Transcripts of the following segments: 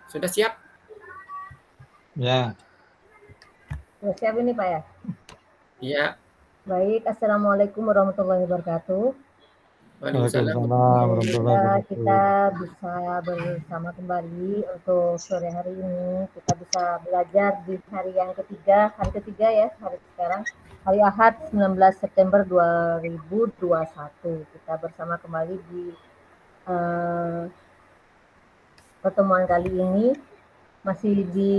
Sudah siap? Ya. Sudah siap ini Pak ya? Iya. Baik, Assalamualaikum warahmatullahi wabarakatuh. Waalaikumsalam. Kita bisa bersama kembali untuk sore hari ini. Kita bisa belajar di hari ketiga ya, hari sekarang. Hari Ahad 19 September 2021. Kita bersama kembali di pertemuan kali ini masih di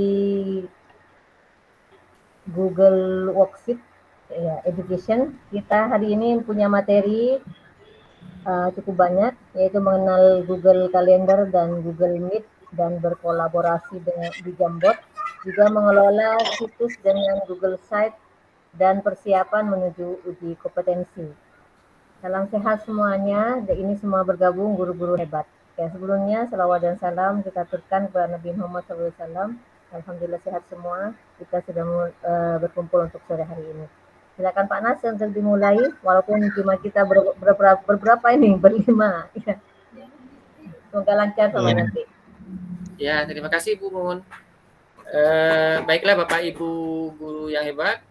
Google Worksheet ya, Education. Kita hari ini punya materi cukup banyak, yaitu mengenal Google Calendar dan Google Meet dan berkolaborasi dengan di Jamboard, juga mengelola situs dengan Google Site dan persiapan menuju uji kompetensi. Salam sehat semuanya, dan ini semua bergabung guru-guru hebat. Ya, sebelumnya salawat dan salam kita aturkan kepada Nabi Muhammad SAW. Alhamdulillah sehat semua. Kita sudah berkumpul untuk sore hari ini. Silakan Pak Nas untuk dimulai, walaupun cuma kita berberapa ini, berlima. Ya. Semoga lancar sama nanti. Ya, terima kasih Bu Mun. Baiklah Bapak Ibu guru yang hebat.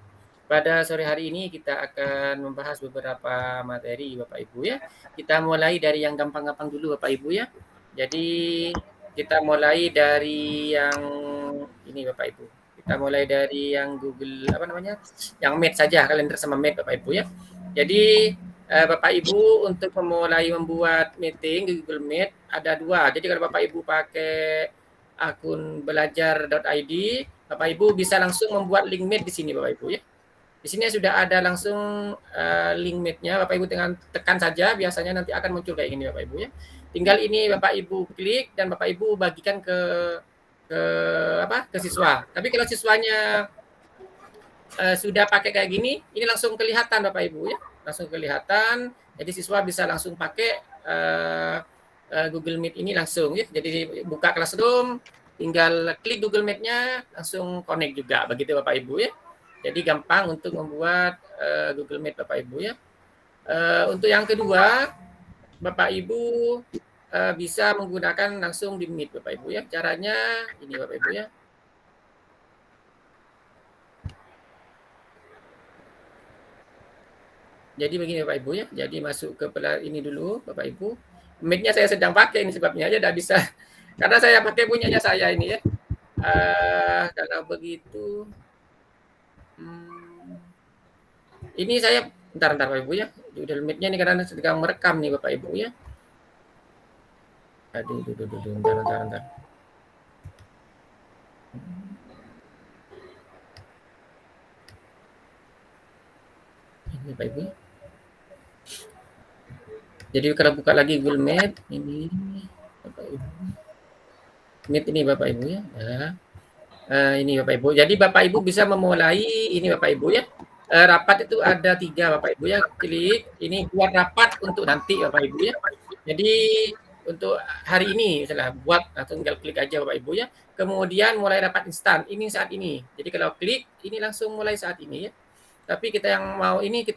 Pada sore hari ini kita akan membahas beberapa materi Bapak Ibu ya. Kita mulai dari yang gampang-gampang dulu Bapak Ibu ya. Jadi kita mulai dari yang ini Bapak Ibu. Kita mulai dari yang Google yang Meet saja, kalender sama Meet Bapak Ibu ya. Jadi Bapak Ibu untuk memulai membuat meeting di Google Meet ada dua. Jadi kalau Bapak Ibu pakai akun belajar.id, Bapak Ibu bisa langsung membuat link Meet di sini Bapak Ibu ya. Di sini sudah ada langsung link Meet-nya, Bapak Ibu tekan saja, biasanya nanti akan muncul kayak gini Bapak Ibu ya. Tinggal ini Bapak Ibu klik dan Bapak Ibu bagikan ke siswa. Tapi kalau siswanya sudah pakai kayak gini, ini langsung kelihatan Bapak Ibu ya, langsung kelihatan. Jadi siswa bisa langsung pakai Google Meet ini langsung ya. Jadi buka Classroom, tinggal klik Google Meet-nya, langsung connect juga, begitu Bapak Ibu ya. Jadi gampang untuk membuat Google Meet Bapak Ibu ya. Untuk yang kedua, Bapak Ibu bisa menggunakan langsung di Meet Bapak Ibu ya. Caranya ini Bapak Ibu ya. Jadi begini Bapak Ibu ya. Jadi masuk ke ini dulu Bapak Ibu. Meet-nya saya sedang pakai ini sebabnya aja tidak bisa. Karena saya pakai punyanya saya ini ya. Kalau begitu ini saya bentar Bapak Ibu ya. Google Meet-nya ini karena sedang merekam nih Bapak Ibu ya. Aduh, bentar. Ini Bapak Ibu. Jadi kalau buka lagi Google Meet ini Bapak Ibu. Meet ini Bapak Ibu ya. Ini Bapak Ibu. Jadi Bapak Ibu bisa memulai ini Bapak Ibu ya. Rapat itu ada 3 Bapak Ibu ya. Klik ini buat rapat untuk nanti Bapak Ibu ya. Jadi untuk hari ini misalnya buat atau tinggal klik aja Bapak Ibu ya. Kemudian mulai rapat instan. Ini saat ini. Jadi kalau klik ini langsung mulai saat ini ya. Tapi kita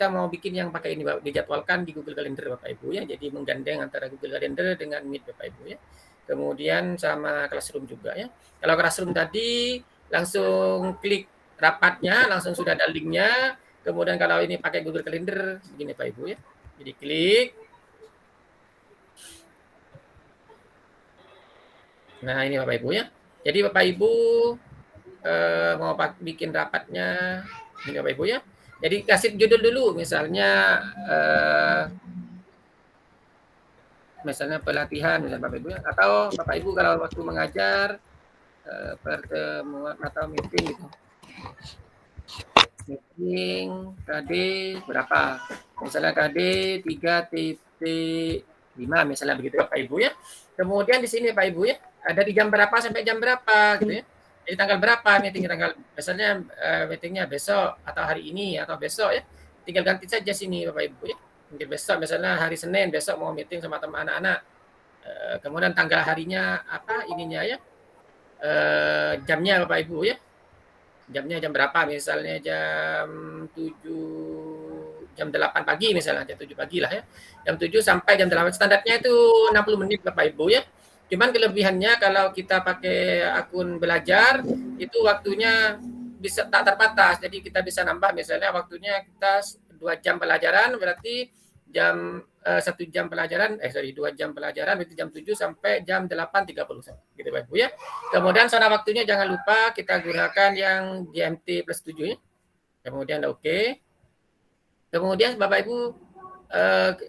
mau bikin yang pakai ini dijadwalkan di Google Calendar Bapak Ibu ya. Jadi menggandeng antara Google Calendar dengan Meet Bapak Ibu ya. Kemudian sama Classroom juga ya. Kalau Classroom tadi langsung klik rapatnya, langsung sudah ada linknya. Kemudian kalau ini pakai Google Calendar begini Pak Ibu ya. Jadi klik. Nah ini Bapak Ibu ya. Jadi Bapak Ibu mau bikin rapatnya ini Bapak Ibu ya. Jadi kasih judul dulu misalnya pelatihan misalnya Bapak Ibu ya. Atau Bapak Ibu kalau waktu mengajar pertemuan atau meeting gitu. Meeting KD berapa? Misalnya KD 3.5 misalnya begitu Bapak Ibu ya. Kemudian di sini Pak Ibu ya, ada di jam berapa sampai jam berapa gitu ya. Jadi tanggal berapa meeting tanggal misalnya meetingnya besok atau hari ini atau besok ya. Tinggal ganti saja sini Bapak Ibu ya. Mungkin besok misalnya hari Senin besok mau meeting sama teman anak-anak. Kemudian tanggal harinya apa ininya ya. Jamnya Bapak Ibu ya. Jamnya jam berapa misalnya jam 7 jam 8 pagi misalnya jam 7 pagi lah ya. Jam 7 sampai jam 8 standarnya itu 60 menit Bapak Ibu ya. Cuman kelebihannya kalau kita pakai akun belajar itu waktunya bisa tak terbatas. Jadi kita bisa nambah misalnya waktunya kita 2 jam pelajaran berarti jam 1 jam pelajaran 2 jam pelajaran berarti jam 7 sampai jam 8.30 gitu Bapak Ibu ya. Kemudian zona waktunya jangan lupa kita gunakan yang GMT plus 7 ya. Kemudian oke. Kemudian Bapak Ibu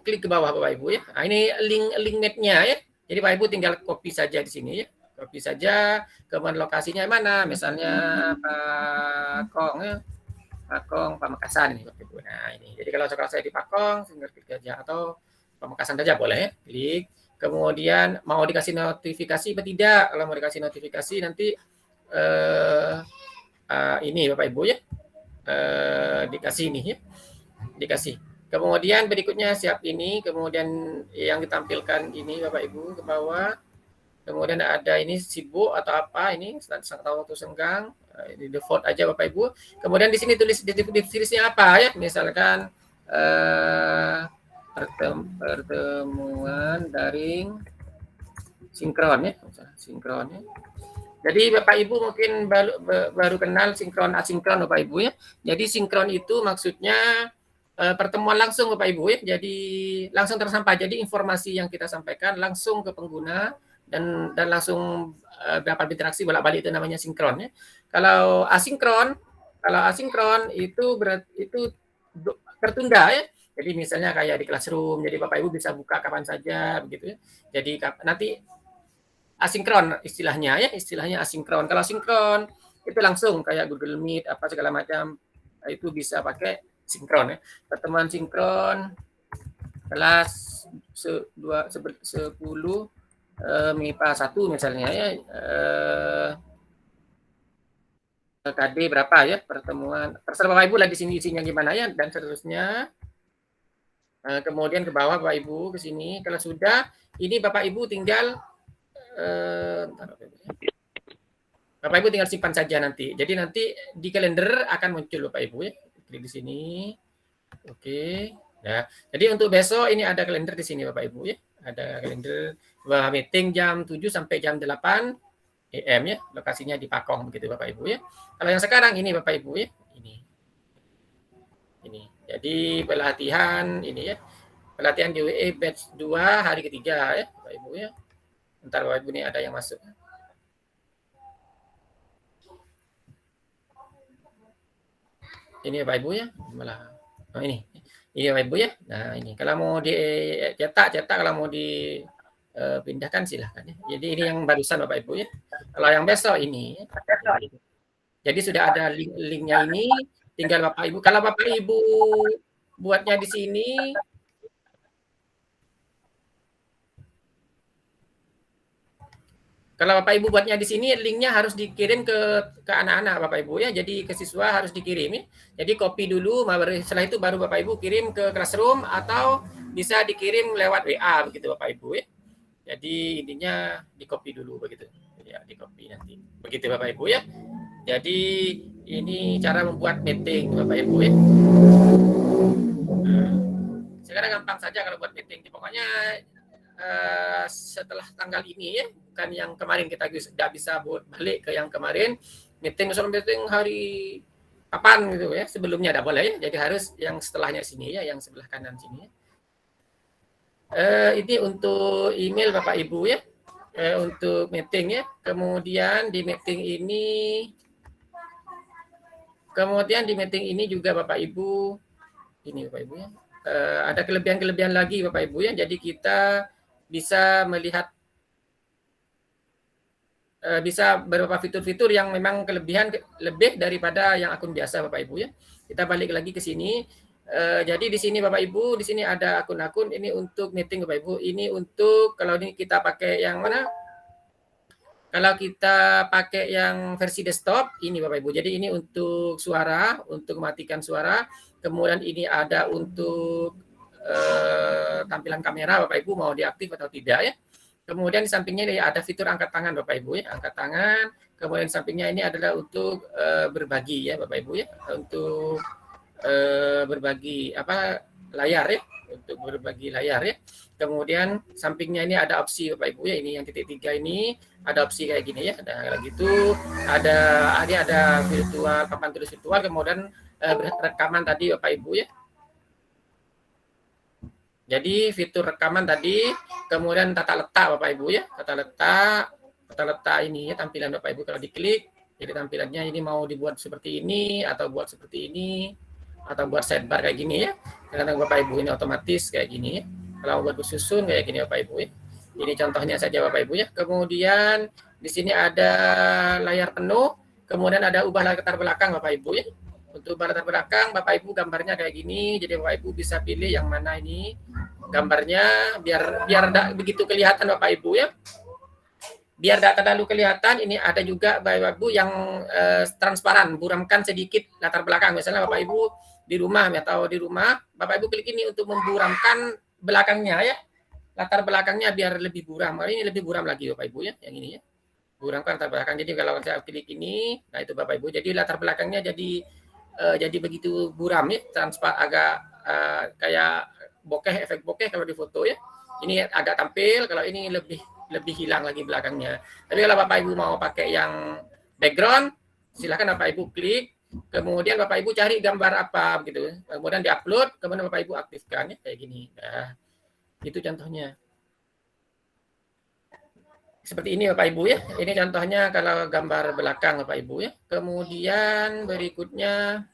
klik ke bawah Bapak Ibu ya. Nah, ini link map-nya ya. Jadi Bapak Ibu tinggal copy saja di sini ya. Copy saja, kemudian lokasinya mana? Misalnya Pakong ya. Pakong Pamekasan ini Bapak Ibu. Nah, ini. Jadi kalau sekolah saya di Pakong, tinggal klik aja atau Pamekasan saja boleh ya. Klik. Kemudian mau dikasih notifikasi atau tidak? Kalau mau dikasih notifikasi nanti ini Bapak Ibu ya. Dikasih ini ya. Dikasih. Kemudian berikutnya siap ini, kemudian yang ditampilkan ini Bapak Ibu ke bawah. Kemudian ada ini sibuk atau apa ini atau waktu senggang, di default aja Bapak Ibu. Kemudian di sini tulis definisinya apa ya? Misalkan pertemuan daring sinkron ya, sinkron ya. Jadi Bapak Ibu mungkin baru kenal sinkron asinkron Bapak Ibu ya. Jadi sinkron itu maksudnya pertemuan langsung Bapak Ibu ya. Jadi langsung tersampaikan. Jadi informasi yang kita sampaikan langsung ke pengguna dan langsung dapat berinteraksi bolak-balik, itu namanya sinkron ya. Kalau asinkron itu tertunda ya. Jadi misalnya kayak di classroom, jadi Bapak Ibu bisa buka kapan saja begitu ya. Jadi nanti asinkron istilahnya asinkron. Kalau sinkron itu langsung kayak Google Meet apa segala macam itu bisa pakai sinkron ya. Pertemuan sinkron kelas 10 MIPA 1 misalnya ya. KD berapa ya pertemuan. Terserah Bapak Ibu lah di sini isinya gimana ya dan seterusnya. Kemudian ke bawah Bapak Ibu ke sini. Kalau sudah ini Bapak Ibu tinggal Bapak Ibu tinggal simpan saja nanti. Jadi nanti di kalender akan muncul Bapak Ibu ya. Klik di sini. Oke. Nah, jadi untuk besok ini ada kalender di sini Bapak Ibu ya. Ada kalender meeting jam 7 sampai jam 8 AM ya. Lokasinya di Pakong begitu Bapak Ibu ya. Kalau yang sekarang ini Bapak Ibu ya. Ini. Jadi pelatihan ini ya. Pelatihan GWE batch 2 hari ketiga ya Bapak Ibu ya. Ntar Bapak Ibu ini ada yang masuk. Ini Bapak Ibu ya. Malah ini Bapak Ibu ya. Nah, ini kalau mau dicetak kalau mau dipindahkan silahkan ya. Jadi ini yang barusan Bapak Ibu ya. Kalau yang besok ini jadi sudah ada linknya ini, tinggal Bapak Ibu. Kalau Bapak Ibu buatnya di sini kalau Bapak Ibu buatnya di sini, linknya harus dikirim ke anak-anak Bapak Ibu ya. Jadi ke siswa harus dikirim ya. Jadi copy dulu, setelah itu baru Bapak Ibu kirim ke classroom atau bisa dikirim lewat WA begitu Bapak Ibu ya. Jadi intinya di copy dulu begitu. Ya, di copy nanti. Begitu Bapak Ibu ya. Jadi ini cara membuat meeting Bapak Ibu ya. Sekarang gampang saja kalau buat meeting. Pokoknya setelah tanggal ini ya, bukan yang kemarin kita sudah bisa buat balik ke yang kemarin meeting hari kapan gitu ya, sebelumnya tidak boleh ya, jadi harus yang setelahnya sini ya, yang sebelah kanan sini ya. Ini untuk email Bapak Ibu ya, untuk meeting ya. Kemudian di meeting ini juga Bapak Ibu ini Bapak Ibu ya, ada kelebihan-kelebihan lagi Bapak Ibu ya. Jadi kita bisa melihat bisa beberapa fitur-fitur yang memang kelebihan lebih daripada yang akun biasa Bapak Ibu ya. Kita balik lagi ke sini. Jadi di sini Bapak Ibu, di sini ada akun-akun ini untuk meeting Bapak Ibu. Ini untuk kalau ini kita pakai yang mana? Kalau kita pakai yang versi desktop ini Bapak Ibu. Jadi ini untuk suara, untuk mematikan suara. Kemudian ini ada untuk tampilan kamera Bapak Ibu mau diaktif atau tidak ya. Kemudian di sampingnya ini ada fitur angkat tangan Bapak Ibu ya, angkat tangan. Kemudian di sampingnya ini adalah untuk berbagi ya Bapak Ibu ya, untuk berbagi layar ya, untuk berbagi layar ya. Kemudian sampingnya ini ada opsi Bapak Ibu ya, ini yang titik 3 ini ada opsi kayak gini ya. Nah, kalau gitu ada virtual, papan tulis virtual, kemudian rekaman tadi Bapak Ibu ya. Jadi fitur rekaman tadi, kemudian tata letak Bapak Ibu ya, tata letak ini ya tampilan Bapak Ibu kalau diklik, jadi tampilannya ini mau dibuat seperti ini atau buat seperti ini atau buat sidebar kayak gini ya. Karena Bapak Ibu ini otomatis kayak gini ya. Kalau buat bersusun kayak gini Bapak Ibu ya. Ini contohnya saja Bapak Ibu ya. Kemudian di sini ada layar penuh, kemudian ada ubah latar belakang Bapak Ibu ya. Untuk ubah latar belakang Bapak Ibu gambarnya kayak gini, jadi Bapak Ibu bisa pilih yang mana ini gambarnya biar tidak begitu kelihatan Bapak Ibu ya. Biar tidak terlalu kelihatan, ini ada juga Bapak Ibu yang transparan, buramkan sedikit latar belakang. Misalnya Bapak Ibu di rumah atau di rumah, Bapak Ibu klik ini untuk memburamkan belakangnya ya. Latar belakangnya biar lebih buram. Ini lebih buram lagi Bapak Ibu ya, yang ini ya. Buramkan latar belakang. Jadi kalau saya klik ini, nah itu Bapak Ibu. Jadi latar belakangnya jadi begitu buram ya, agak kayak bokeh, efek bokeh kalau di foto ya. Ini agak tampil, kalau ini lebih hilang lagi belakangnya. Tapi kalau Bapak Ibu mau pakai yang background, silakan Bapak Ibu klik, kemudian Bapak Ibu cari gambar apa gitu, kemudian diupload, kemudian Bapak Ibu aktifkan ya kayak gini. Nah, itu contohnya. Seperti ini Bapak Ibu ya. Ini contohnya kalau gambar belakang Bapak Ibu ya. Kemudian berikutnya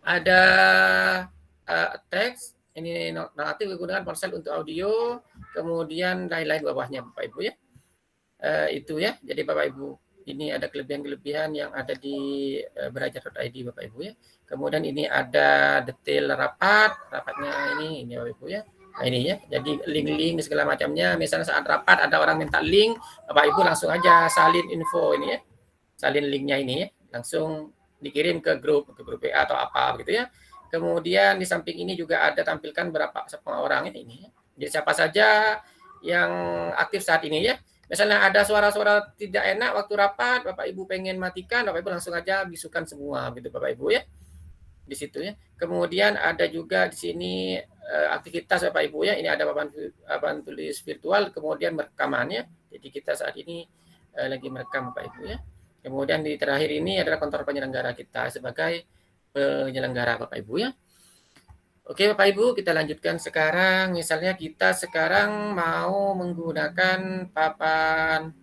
ada teks. Ini naratif menggunakan ponsel untuk audio. Kemudian lain-lain bawahnya Bapak Ibu ya. Itu ya. Jadi Bapak Ibu ini ada kelebihan-kelebihan yang ada di belajar.id Bapak Ibu ya. Kemudian ini ada detail rapatnya ini Bapak Ibu ya. Nah ini ya, jadi link-link segala macamnya. Misalnya saat rapat ada orang minta link, Bapak Ibu langsung aja salin info ini ya, salin linknya ini ya, langsung dikirim ke grup WA atau apa gitu ya. Kemudian di samping ini juga ada tampilkan berapa orang ini ya. Jadi siapa saja yang aktif saat ini ya. Misalnya ada suara-suara tidak enak waktu rapat, Bapak Ibu pengen matikan, Bapak Ibu langsung aja bisukan semua gitu Bapak Ibu ya. Di situ ya. Kemudian ada juga di sini aktivitas Bapak Ibu ya. Ini ada papan tulis virtual, kemudian merekamannya. Jadi kita saat ini lagi merekam Bapak Ibu ya. Kemudian di terakhir ini adalah kontrol penyelenggara kita sebagai penyelenggara Bapak Ibu ya. Oke Bapak Ibu, kita lanjutkan sekarang. Misalnya kita sekarang mau menggunakan papan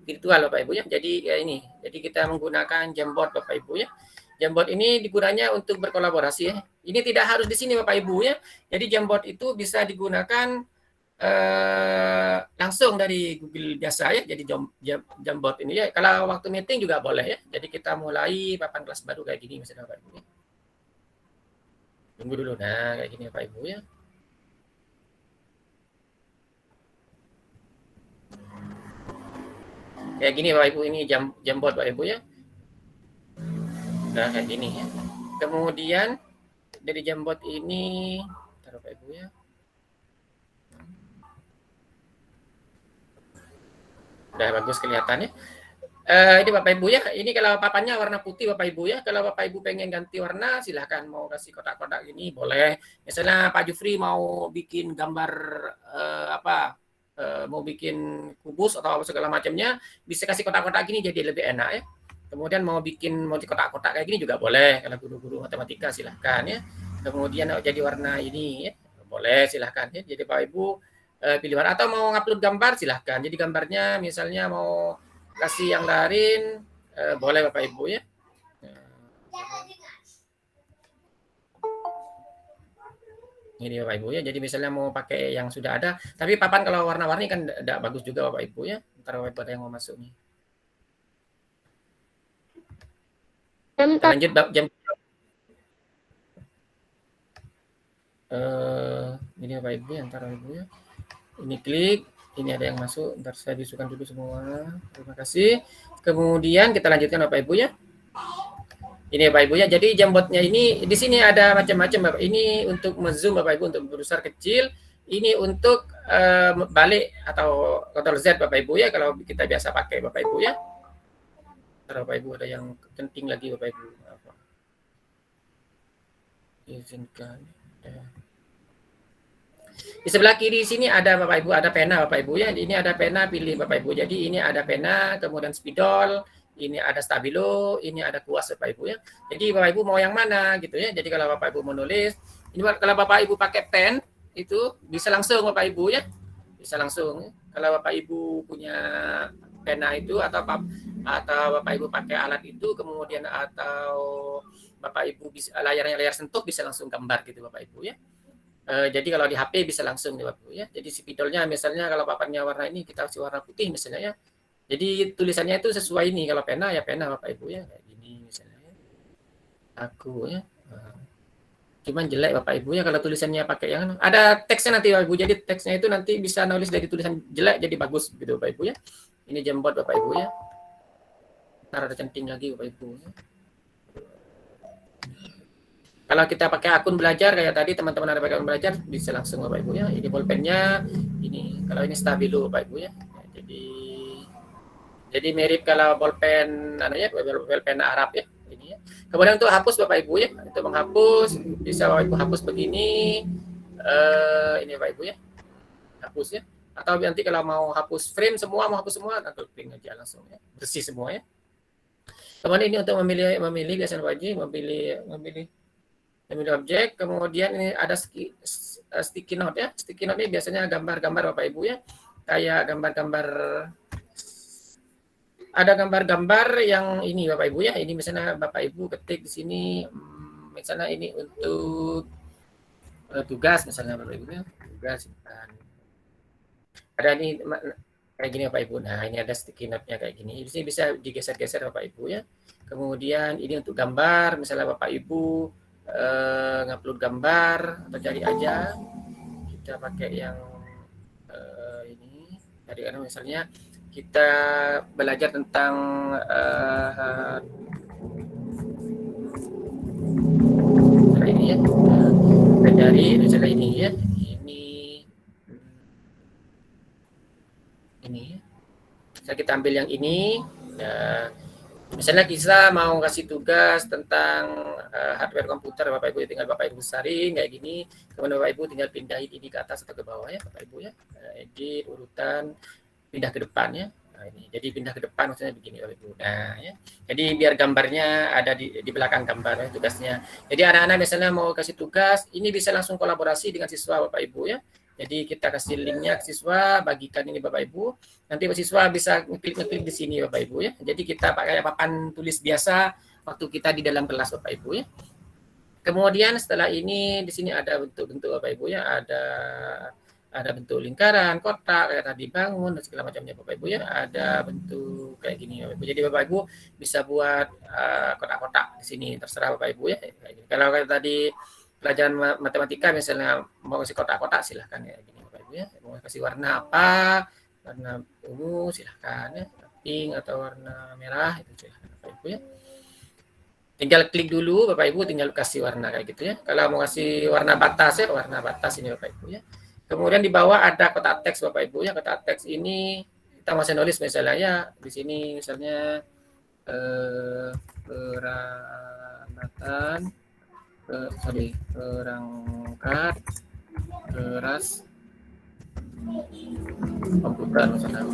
virtual Bapak Ibu ya. Jadi ya ini, jadi kita menggunakan Jamboard Bapak Ibu ya. Jamboard ini digunakannya untuk berkolaborasi ya. Ini tidak harus di sini Bapak Ibu ya. Jadi Jamboard itu bisa digunakan langsung dari Google biasa ya. Jadi Jamboard ini ya. Kalau waktu meeting juga boleh ya. Jadi kita mulai papan kelas baru kayak gini misalnya Bapak Ibu ya. Tunggu dulu. Nah kayak gini Bapak Ibu ya. Kayak gini Bapak Ibu, ini Jamboard Bapak Ibu ya. Nah kayak gini ya. Kemudian dari Jamboard ini, taruh Bapak Ibu ya. Udah bagus kelihatannya. Ini Bapak Ibu ya, ini kalau papannya warna putih Bapak Ibu ya. Kalau Bapak Ibu pengen ganti warna, silahkan mau kasih kotak-kotak ini boleh. Misalnya Pak Jufri mau bikin gambar mau bikin kubus atau segala macamnya, bisa kasih kotak-kotak gini jadi lebih enak ya. Kemudian mau bikin kotak-kotak kayak gini juga boleh. Kalau guru-guru matematika silahkan ya. Kemudian jadi warna ini ya, boleh silahkan ya. Jadi Bapak Ibu pilih warna atau mau ngupload gambar silahkan. Jadi gambarnya misalnya mau kasih yang darin boleh Bapak Ibu ya. Ini Bapak Ibu ya. Jadi misalnya mau pakai yang sudah ada, tapi papan kalau warna-warni kan tidak bagus juga Bapak Ibu ya. Ntar Bapak Ibu ada yang mau masuk nih. Lanjut jam ini Bapak Ibu ya, ntar Bapak Ibu ya. Ini klik, ini ada yang masuk, ntar saya bisukan dulu semua. Terima kasih. Kemudian kita lanjutkan Bapak Ibu ya. Ini Bapak Ibu ya. Jadi Jamboardnya ini di sini ada macam-macam Bapak. Ini untuk zoom Bapak Ibu untuk besar kecil. Ini untuk balik atau Ctrl Z Bapak Ibu ya kalau kita biasa pakai Bapak Ibu ya. Bapak Ibu ada yang penting lagi Bapak Ibu. Izinkan. Di sebelah kiri sini ada Bapak Ibu, ada pena Bapak Ibu ya. Ini ada pena, pilih Bapak Ibu. Jadi ini ada pena, kemudian spidol, ini ada stabilo, ini ada kuas Bapak Ibu ya. Jadi Bapak Ibu mau yang mana gitu ya. Jadi kalau Bapak Ibu menulis, ini kalau Bapak Ibu pakai pen itu bisa langsung Bapak Ibu ya. Bisa langsung. Kalau Bapak Ibu punya pena itu atau Bapak Ibu pakai alat itu, kemudian atau Bapak Ibu bisa layarnya layar sentuh, bisa langsung gambar gitu Bapak Ibu ya. Jadi kalau di HP bisa langsung nih Bapak Ibu ya. Jadi spidolnya misalnya kalau papannya warna ini kita kasih warna putih misalnya ya. Jadi tulisannya itu sesuai ini, kalau pena ya pena Bapak Ibu ya, kayak gini misalnya. Aku ya. Cuman jelek Bapak Ibu ya kalau tulisannya pakai yang ada teksnya nanti Bapak Ibu. Jadi teksnya itu nanti bisa nulis dari tulisan jelek jadi bagus gitu Bapak Ibu ya. Ini Jamboard Bapak Ibu ya. Ntar ada centing lagi Bapak Ibu ya. Kalau kita pakai akun belajar kayak tadi teman-teman ada pakai akun belajar bisa langsung Bapak Ibu ya. Ini bolpennya, ini kalau ini stabilo Bapak Ibu ya. Jadi mirip kalau bolpen bolpen Arab ya. Ini ya. Kemudian untuk hapus Bapak Ibu ya. Untuk menghapus bisa Bapak Ibu hapus begini. Ini Bapak Ibu ya. Hapus ya. Atau nanti kalau mau hapus frame semua, mau hapus semua, klik aja langsung ya. Bersih semua ya. Kemudian ini untuk memilih biasanya Bapak Ibu memilih objek, kemudian ini ada sticky note ya. Sticky note ini biasanya gambar-gambar Bapak Ibu ya. Kayak gambar-gambar, ada gambar-gambar yang ini Bapak Ibu ya. Ini misalnya Bapak Ibu ketik di sini, misalnya ini untuk tugas misalnya Bapak Ibu ya. Tugas. Ada ini kayak gini Bapak Ibu. Nah, ini ada sticky note-nya kayak gini. Ini bisa digeser-geser Bapak Ibu ya. Kemudian ini untuk gambar, misalnya Bapak Ibu ngupload gambar atau cari aja, kita pakai yang ini dari karena misalnya kita belajar tentang ini ya, kita cari misalnya ini ya, ini ya. Bisa kita ambil yang ini. Nah, misalnya kita mau kasih tugas tentang hardware komputer Bapak Ibu, tinggal Bapak Ibu besarin kayak gini, kemudian Bapak Ibu tinggal pindahin ini ke atas atau ke bawah ya Bapak Ibu ya, edit urutan, pindah ke depan ya. Nah, ini jadi pindah ke depan maksudnya begini Bapak Ibu. Nah ya, jadi biar gambarnya ada di belakang gambar ya, tugasnya. Jadi anak-anak misalnya mau kasih tugas, ini bisa langsung kolaborasi dengan siswa Bapak Ibu ya. Jadi kita kasih linknya ke siswa, bagikan ini Bapak Ibu. Nanti siswa bisa ngeklik di sini Bapak Ibu ya. Jadi kita pakai papan tulis biasa waktu kita di dalam kelas Bapak Ibu ya. Kemudian setelah ini di sini ada bentuk-bentuk Bapak Ibu ya. Ada bentuk lingkaran, kotak kayak tadi bangun dan segala macamnya Bapak Ibu ya. Ada bentuk kayak gini Bapak Ibu. Jadi Bapak Ibu bisa buat kotak-kotak di sini, terserah Bapak Ibu ya. Kalau kayak tadi pelajaran matematika misalnya mau kasih kotak-kotak silahkan ya gini Bapak Ibu ya. Mau kasih warna apa, warna ungu silahkan ya, pink atau warna merah itu silahkan Bapak Ibu ya. Tinggal klik dulu Bapak Ibu, tinggal kasih warna kayak gitu ya. Kalau mau kasih warna batas ya, warna batas ini Bapak Ibu ya. Kemudian di bawah ada kotak teks Bapak Ibu ya. Kotak teks ini kita masih nulis misalnya ya, di sini misalnya perangkatan perangkat keras komputer misalnya.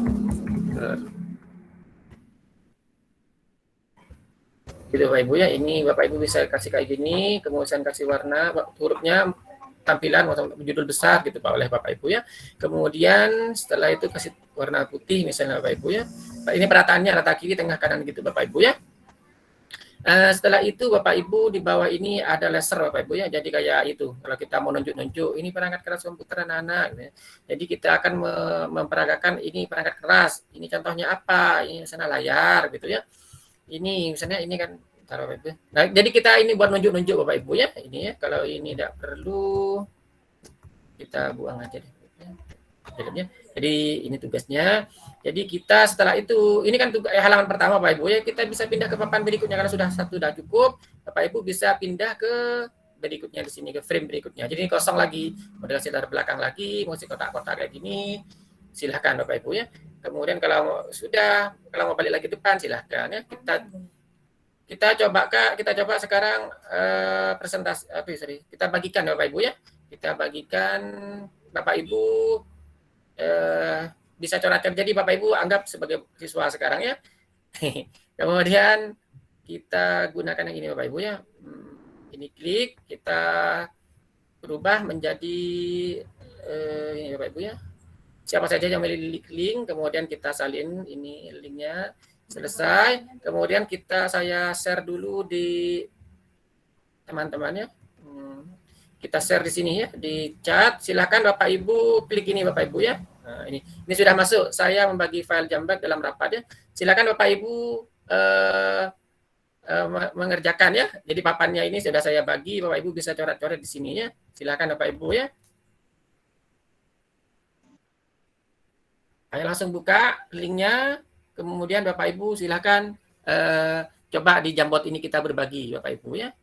Gitu Bapak Ibu ya, ini Bapak Ibu bisa kasih kayak gini, kemudian kasih warna hurufnya, tampilan judul besar gitu Pak oleh Bapak Ibu ya. Kemudian setelah itu kasih warna putih misalnya Bapak Ibu ya. Ini perataannya rata kiri tengah kanan gitu Bapak Ibu ya. Setelah itu Bapak Ibu di bawah ini ada laser Bapak Ibu ya. Jadi kayak itu kalau kita mau nunjuk-nunjuk ini perangkat keras komputer anak-anak gitu ya. Jadi kita akan memperagakan ini perangkat keras, ini contohnya apa, ini misalnya layar gitu ya. Ini misalnya ini kan taruh Bapak Ibu. Nah, jadi kita ini buat nunjuk-nunjuk Bapak Ibu ya. Ini ya, kalau ini tidak perlu kita buang aja deh. Jadi ini tugasnya. Jadi kita setelah itu, ini kan halaman pertama Bapak Ibu ya, kita bisa pindah ke papan berikutnya karena sudah satu sudah cukup. Bapak Ibu bisa pindah ke berikutnya di sini, ke frame berikutnya. Jadi ini kosong lagi, model sitar belakang lagi, mau kotak-kotak kayak gini, silahkan Bapak Ibu ya. Kemudian kalau mau balik lagi depan silahkan ya. Kita coba sekarang presentasi, kita bagikan Bapak Ibu ya. Kita bagikan Bapak Ibu bisa coret-coret. Jadi Bapak Ibu anggap sebagai siswa sekarang ya. Kemudian kita gunakan yang ini Bapak Ibu ya. Ini klik, kita berubah menjadi ini Bapak Ibu ya. Siapa saja yang memilih link, kemudian kita salin ini linknya. Selesai, kemudian saya share dulu di teman-temannya. Kita share di sini ya, di chat. Silakan Bapak Ibu klik ini Bapak Ibu ya. Nah, ini sudah masuk. Saya membagi file Jambat dalam rapat ya. Silakan Bapak Ibu mengerjakan ya. Jadi papannya ini sudah saya bagi, Bapak Ibu bisa coret-coret di sini ya. Silakan Bapak Ibu ya. Ayo langsung buka linknya, kemudian Bapak Ibu silakan coba di Jamboard ini kita berbagi Bapak Ibu ya.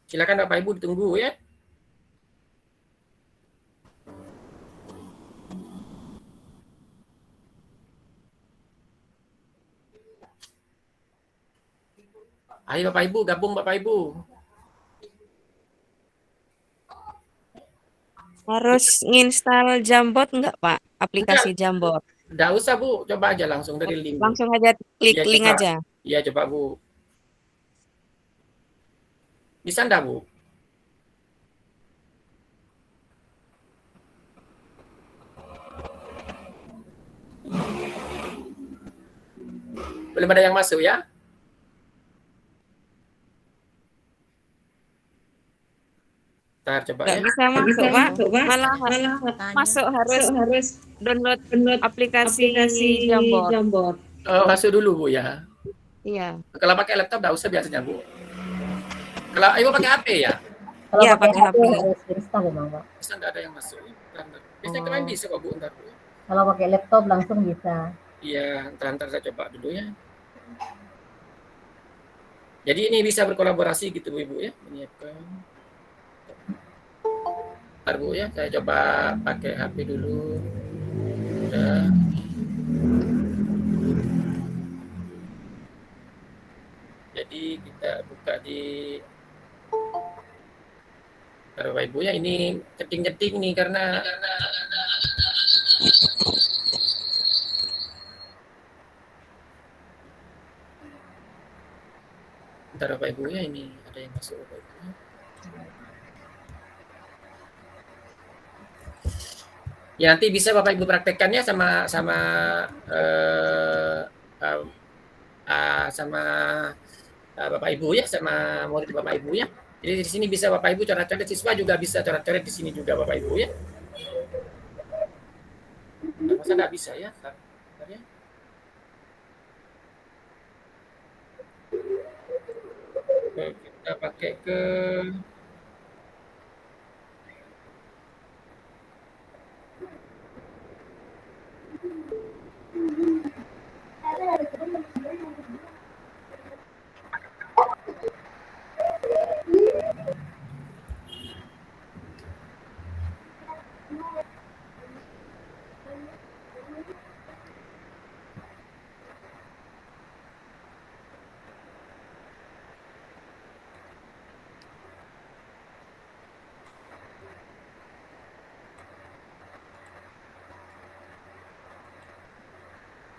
Silakan Bapak Ibu ditunggu ya. Ayo Bapak Ibu, gabung Bapak Ibu. Harus nginstal Jamboard nggak Pak? Aplikasi Jamboard. Nggak usah Bu, coba aja langsung dari link. Langsung aja klik Ya, link coba. aja. Iya coba Bu. Bisa enggak Bu? Belum ada yang masuk ya? Ntar coba Nggak ya. bisa masuk Pak. Malah masuk harus download aplikasi Jamboard. Masuk dulu Bu ya. Iya. Kalau pakai laptop nggak usah biasanya Bu. Kalau Ibu pakai HP ya? Kalau Iya, pakai pakai HP HP. harus install memang Pak. Bisa nggak ada yang masuk. Biasanya kemarin bisa kok Bu. Ntar Bu. Kalau pakai laptop langsung bisa. Iya, ntar saya coba dulu ya. Jadi ini bisa berkolaborasi gitu Bu Ibu ya. Menyiapkan. Ntar Bu ya, saya coba pakai HP dulu. Udah. Jadi kita buka di Ntar Bapak Ibu ya, ini cetting-cetting nih karena Ntar Bapak Ibu ya, ini ada yang masuk Bapak Ibu. Ya nanti bisa Bapak Ibu praktekkannya sama Bapak Ibu ya, sama murid Bapak Ibu ya. Jadi di sini bisa Bapak Ibu coret-coret, siswa juga bisa coret-coret di sini juga Bapak Ibu ya. Masa nggak bisa ya? Bentar ya. Kita pakai ke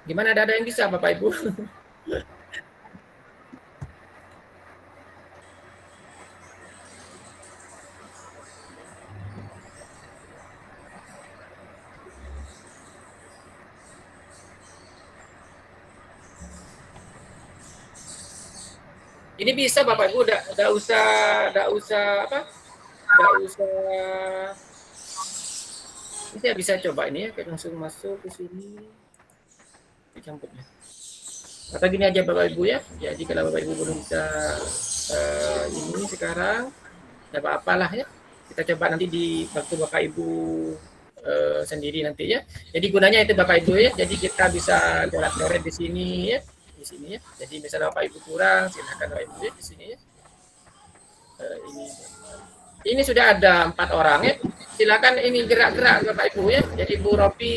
gimana, ada yang bisa Bapak Ibu? Ini bisa Bapak Ibu, enggak usah bisa coba ini ya, langsung masuk ke sini. Campurnya. Atau gini aja Bapak Ibu ya. Jadi kalau Bapak Ibu belum bisa ini sekarang, ya apa-apalah ya. Kita coba nanti di waktu Bapak Ibu sendiri nanti ya. Jadi gunanya itu Bapak Ibu ya. Jadi kita bisa coret-coret di sini ya. Di sini ya. Jadi misalnya Bapak Ibu kurang, silakan Bapak Ibu ya di sini ya. Ini sudah ada 4 orang ya. Silakan ini gerak-gerak Bapak Ibu ya. Jadi Bu Ropi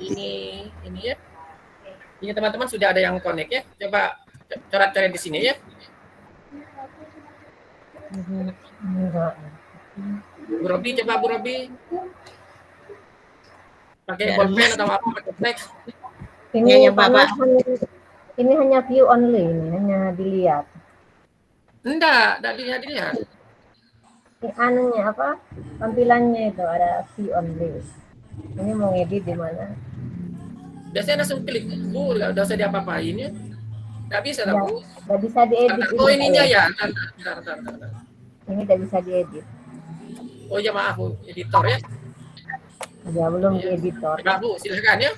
ini ya. Ini teman-teman sudah ada yang connect ya. Coba coret-coret di sini ya. Bu Robi, coba Bu Robi. Pakai bolpen atau apa? Pakai teks. Ini Ya, Pak Bapak. Mas, ini hanya view only, ini hanya dilihat. Enggak dilihat. Ini anunya apa? Tampilannya itu ada view only. Ini mau ngedit di mana? Biasanya langsung klik, Bu, nggak usah diapa-apain ya. Nggak bisa lah, Ya, Bu. nggak bisa diedit Oh, ini ininya saya. ya. Bentar. Ini tidak bisa diedit. Oh ya maaf, Bu, editor ya. Ya belum Ya. di editor. Coba Bu, silakan ya.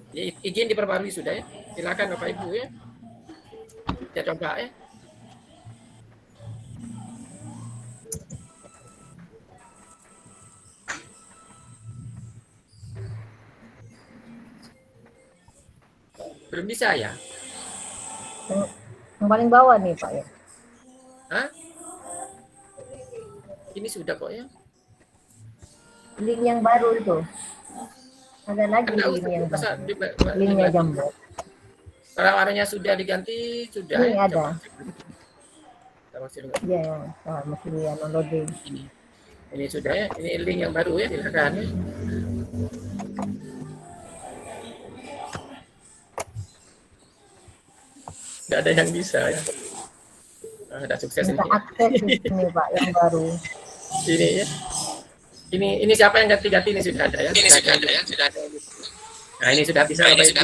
Ya, izin diperbarui sudah ya. Silakan Bapak Ibu ya. Kita coba ya. Belum bisa ya? Yang paling bawah nih Pak ya. Hah? Ini sudah kok ya. Link yang baru itu. Ada lagi Ada link yang masa baru. Linknya Jambot. Kalau warnanya sudah diganti, sudah. Ini ya. ada. Kita masih dulu. Iya, masih lihat loading. Ini sudah ya. Ini link yang baru ya. Silakan ya. Nggak ada yang bisa ya. Ada sukses Minta ini. akses di sini Pak yang baru. Ini ya. Ini siapa yang ganti-ganti ini sudah ada ya? Ini sudah ada ya, sudah ada. Nah, ini sudah bisa Bapak Ibu.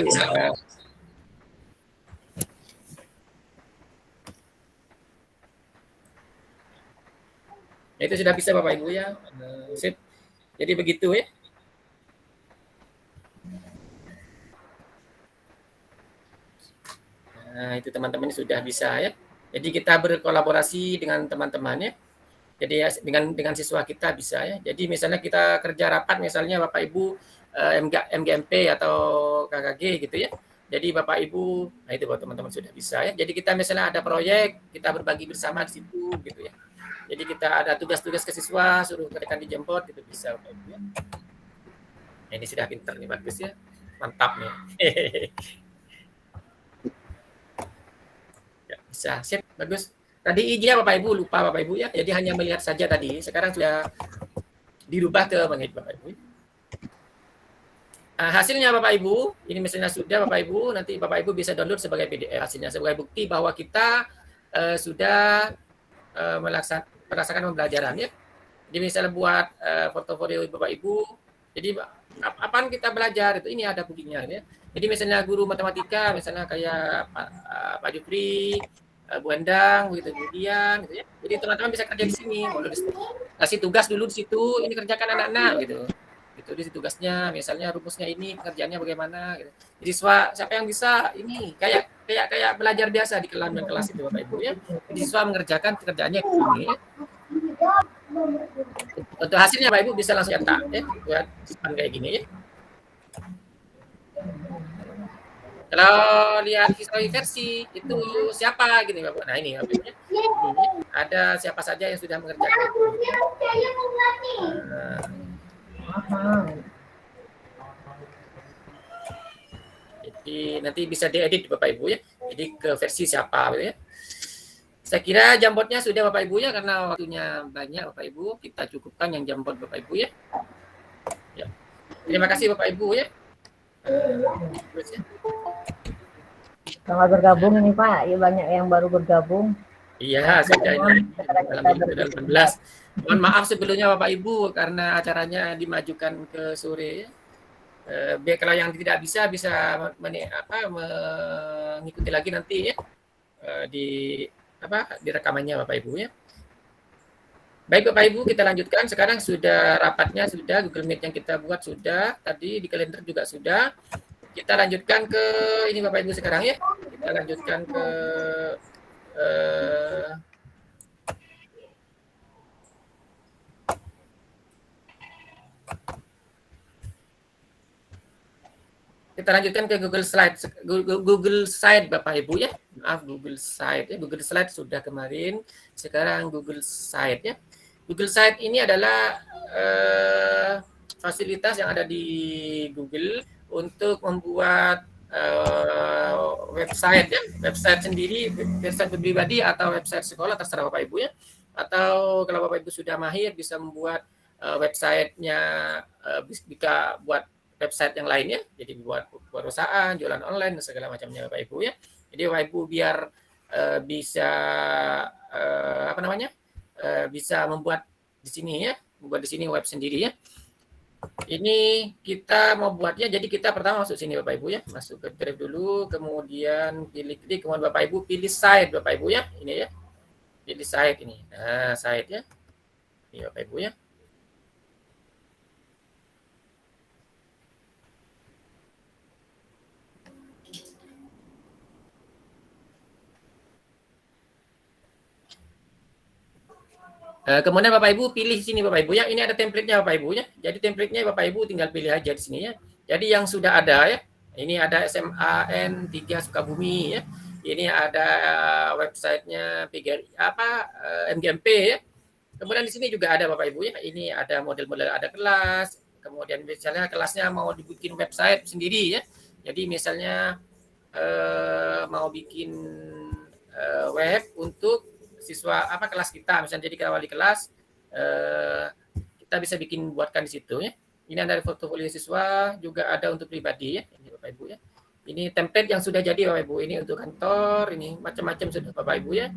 Itu sudah bisa Bapak Ibu ya. Sip. Jadi begitu ya. Nah, itu teman-teman sudah bisa ya. Jadi kita berkolaborasi dengan teman-temannya. Jadi ya, dengan siswa kita bisa ya. Jadi misalnya kita kerja rapat misalnya Bapak Ibu MGMP atau KKG gitu ya. Jadi Bapak Ibu, nah itu buat teman-teman sudah bisa ya. Jadi kita misalnya ada proyek, kita berbagi bersama di situ gitu ya. Jadi kita ada tugas-tugas ke siswa, suruh mereka dijemput gitu bisa Bapak Ibu ya. Nah, ini sudah pinter nih, bagus ya. Mantap nih. Ya, bisa, sip, bagus. Tadi izin Bapak Ibu, lupa Bapak Ibu ya. Jadi hanya melihat saja tadi. Sekarang sudah dirubah ke mengedit Bapak Ibu. Hasilnya Bapak Ibu, ini misalnya sudah Bapak Ibu, nanti Bapak Ibu bisa download sebagai PDF hasilnya sebagai bukti bahwa kita sudah melaksanakan pembelajaran ya. Jadi misalnya buat portofolio Bapak Ibu, jadi apaan kita belajar itu ini ada buktinya ya. Jadi misalnya guru matematika, misalnya kayak Pak Jupri, Bu Endang, begitu kemudian, gitu ya. Jadi teman-teman bisa kerja di sini, kasih tugas dulu di situ, ini kerjakan anak-anak gitu. Gitu di tugasnya, misalnya rumusnya ini, pekerjaannya bagaimana. Gitu. Jadi siapa yang bisa ini kayak belajar biasa di kelas itu Bapak Ibu ya. Jadi siswa mengerjakan pekerjaannya ini. Untuk hasilnya Bapak Ibu bisa langsung cetak ya, buat simpan kayak gini ya. Kalau lihat history versi itu siapa gini Bapak. Nah ini Bapak Ibu. Ini ada siapa saja yang sudah mengerjakan. Jadi nanti bisa diedit Bapak Ibu ya. Jadi ke versi siapa gitu ya. Saya kira jambotnya sudah Bapak Ibu ya, karena waktunya banyak Bapak Ibu. Kita cukupkan yang jambot Bapak Ibu ya. Ya. Terima kasih Bapak Ibu ya. Selamat bergabung ini Pak, ya banyak yang baru bergabung. Iya, sudah ini dalam 2018. Mohon maaf sebelumnya Bapak Ibu karena acaranya dimajukan ke sore ya. Biar kalau yang tidak bisa mengikuti lagi nanti ya di rekamannya Bapak Ibu ya. Baik Bapak Ibu, kita lanjutkan. Sekarang sudah rapatnya sudah, Google Meet yang kita buat sudah, tadi di kalender juga sudah. Kita lanjutkan ke ini Bapak Ibu sekarang ya. Kita lanjutkan ke kita lanjutkan ke Google Slide. Google Slide Bapak Ibu ya. Maaf Google Slide ya. Google Slide sudah kemarin. Sekarang Google Slide ya. Google Slide ini adalah fasilitas yang ada di Google untuk membuat website ya, website sendiri, website pribadi atau website sekolah terserah Bapak Ibu ya. Atau kalau Bapak Ibu sudah mahir bisa membuat websitenya, bisa buat website yang lainnya, jadi buat perusahaan, jualan online dan segala macamnya Bapak Ibu ya. Jadi Bapak Ibu biar bisa bisa membuat di sini ya, membuat di sini web sendiri ya. Ini kita mau buatnya, jadi kita pertama masuk sini Bapak Ibu ya, masuk ke Drive dulu, kemudian pilih klik, kemudian Bapak Ibu pilih site Bapak Ibu ya, ini ya, pilih site ini, nah site ya, ini Bapak Ibu ya. Kemudian Bapak Ibu pilih sini Bapak Ibu ya, ini ada template-nya Bapak Ibu ya. Jadi template-nya Bapak Ibu tinggal pilih aja di sini ya. Jadi yang sudah ada ya, ini ada SMAN 3 Sukabumi ya. Ini ada websitenya MGMP ya. Kemudian di sini juga ada Bapak Ibu ya, ini ada model-model, ada kelas. Kemudian misalnya kelasnya mau dibikin website sendiri ya. Jadi misalnya mau bikin web untuk siswa kelas kita, misalnya jadi wali kelas, kita bisa buatkan di situ ya. Ini ada portofolio siswa, juga ada untuk pribadi ya, ini Bapak Ibu ya. Ini template yang sudah jadi Bapak Ibu, ini untuk kantor, ini macam-macam sudah Bapak Ibu ya.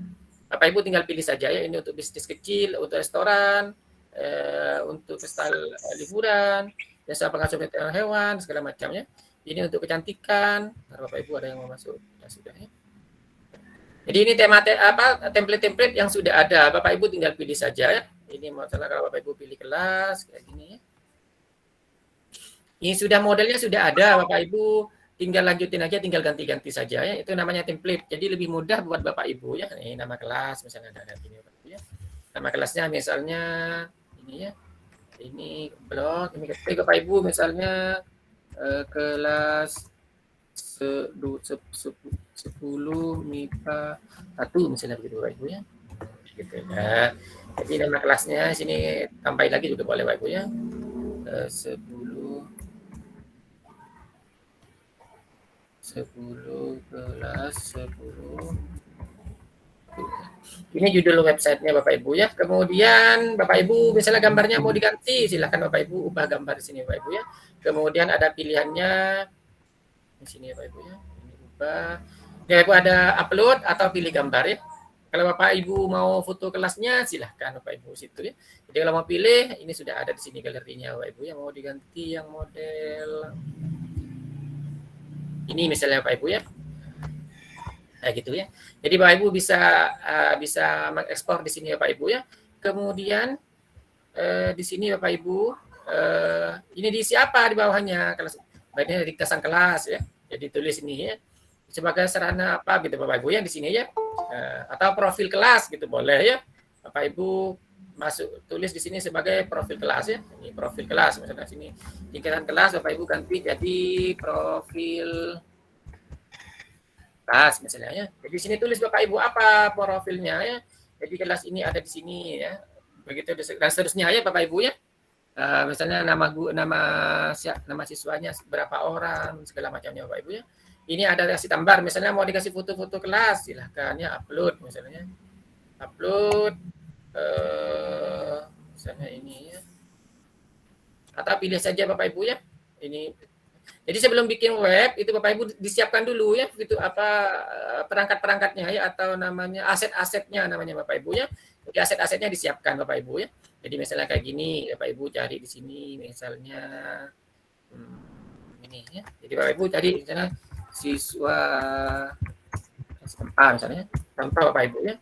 Bapak Ibu tinggal pilih saja ya, ini untuk bisnis kecil, untuk restoran, untuk festival liburan, jasa pengasuh veteran hewan, segala macamnya. Ini untuk kecantikan, Bapak Ibu ada yang mau masuk, ya sudah ya. Jadi ini template-template yang sudah ada, Bapak Ibu tinggal pilih saja ya. Ini masalah kalau Bapak Ibu pilih kelas kayak gini ya. Ini sudah modelnya sudah ada, Bapak Ibu tinggal lanjutin aja, tinggal ganti-ganti saja ya. Itu namanya template. Jadi lebih mudah buat Bapak Ibu ya. Ini nama kelas misalnya ada gini Bapak Ibu ya. Nama kelasnya misalnya ini ya. Ini blog, ini Bapak Ibu misalnya kelas 10 MIPA 1 misalnya begitu Bapak Ibu ya. Gitu ya. Jadi nama kelasnya sini tambahin lagi juga boleh Bapak Ibu ya. 10 kelas 10. Ini judul websitenya Bapak Ibu ya. Kemudian Bapak Ibu misalnya gambarnya mau diganti, silahkan Bapak Ibu ubah gambar di sini Bapak Ibu ya. Kemudian ada pilihannya di sini Bapak Ibu ya. Ini ubah. Bapak Ibu ada upload atau pilih gambar ya. Kalau Bapak Ibu mau foto kelasnya silahkan Bapak Ibu situ ya. Jadi kalau mau pilih ini sudah ada di sini galerinya Bapak Ibu yang mau diganti yang model ini misalnya Bapak Ibu ya. Nah gitu ya. Jadi Bapak Ibu bisa mengekspor di sini Bapak Ibu ya. Kemudian di sini Bapak Ibu ini diisi apa di bawahnya kelas baiknya dari kesan kelas ya. Jadi tulis ini ya. Sebagai sarana apa gitu Bapak Ibu ya di sini ya. Atau profil kelas gitu boleh ya. Bapak Ibu masuk tulis di sini sebagai profil kelas ya. Ini profil kelas misalnya sini tingkatan kelas Bapak Ibu ganti jadi profil kelas misalnya ya. Jadi di sini tulis Bapak Ibu apa profilnya ya. Jadi kelas ini ada di sini ya. Begitu dan seterusnya ya Bapak Ibu ya. Misalnya nama siswanya berapa orang segala macamnya Bapak Ibu ya. Ini ada kasih gambar misalnya mau dikasih foto-foto kelas silahkan ya upload misalnya. Upload misalnya ini ya. Atau pilih saja Bapak Ibu ya. Ini jadi sebelum bikin web itu Bapak Ibu disiapkan dulu ya gitu perangkat-perangkatnya ya atau namanya aset-asetnya namanya Bapak Ibu ya. Jadi aset-asetnya disiapkan Bapak Ibu ya. Jadi misalnya kayak gini Bapak Ibu cari di sini misalnya ini ya. Jadi Bapak Ibu cari misalnya siswa SMA misalnya contoh Bapak Ibu ya.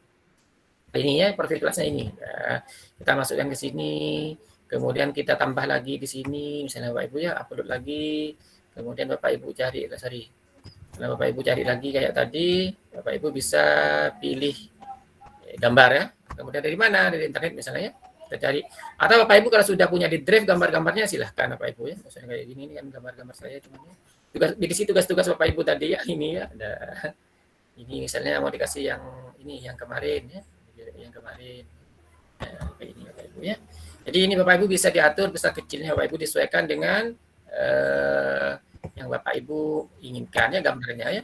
Ini ya profil kelasnya ini. Nah, kita masukkan ke sini. Kemudian kita tambah lagi di sini misalnya Bapak Ibu ya upload lagi. Kemudian Bapak Ibu cari, kalau Bapak Ibu cari lagi kayak tadi, Bapak Ibu bisa pilih gambar ya. Kemudian dari mana? Dari internet misalnya ya. Kita cari. Atau Bapak Ibu kalau sudah punya di drive gambar-gambarnya silahkan Bapak Ibu ya. Misalnya kayak gini, ini kan gambar-gambar saya cuman ya. Tugas-tugas Bapak Ibu tadi ya ini ya. Ada ini misalnya mau dikasih yang ini yang kemarin ya. Yang kemarin. Nah, kayak ini Bapak Ibu ya. Jadi ini Bapak Ibu bisa diatur besar kecilnya Bapak Ibu disesuaikan dengan yang Bapak Ibu inginkan ya gambarnya ya.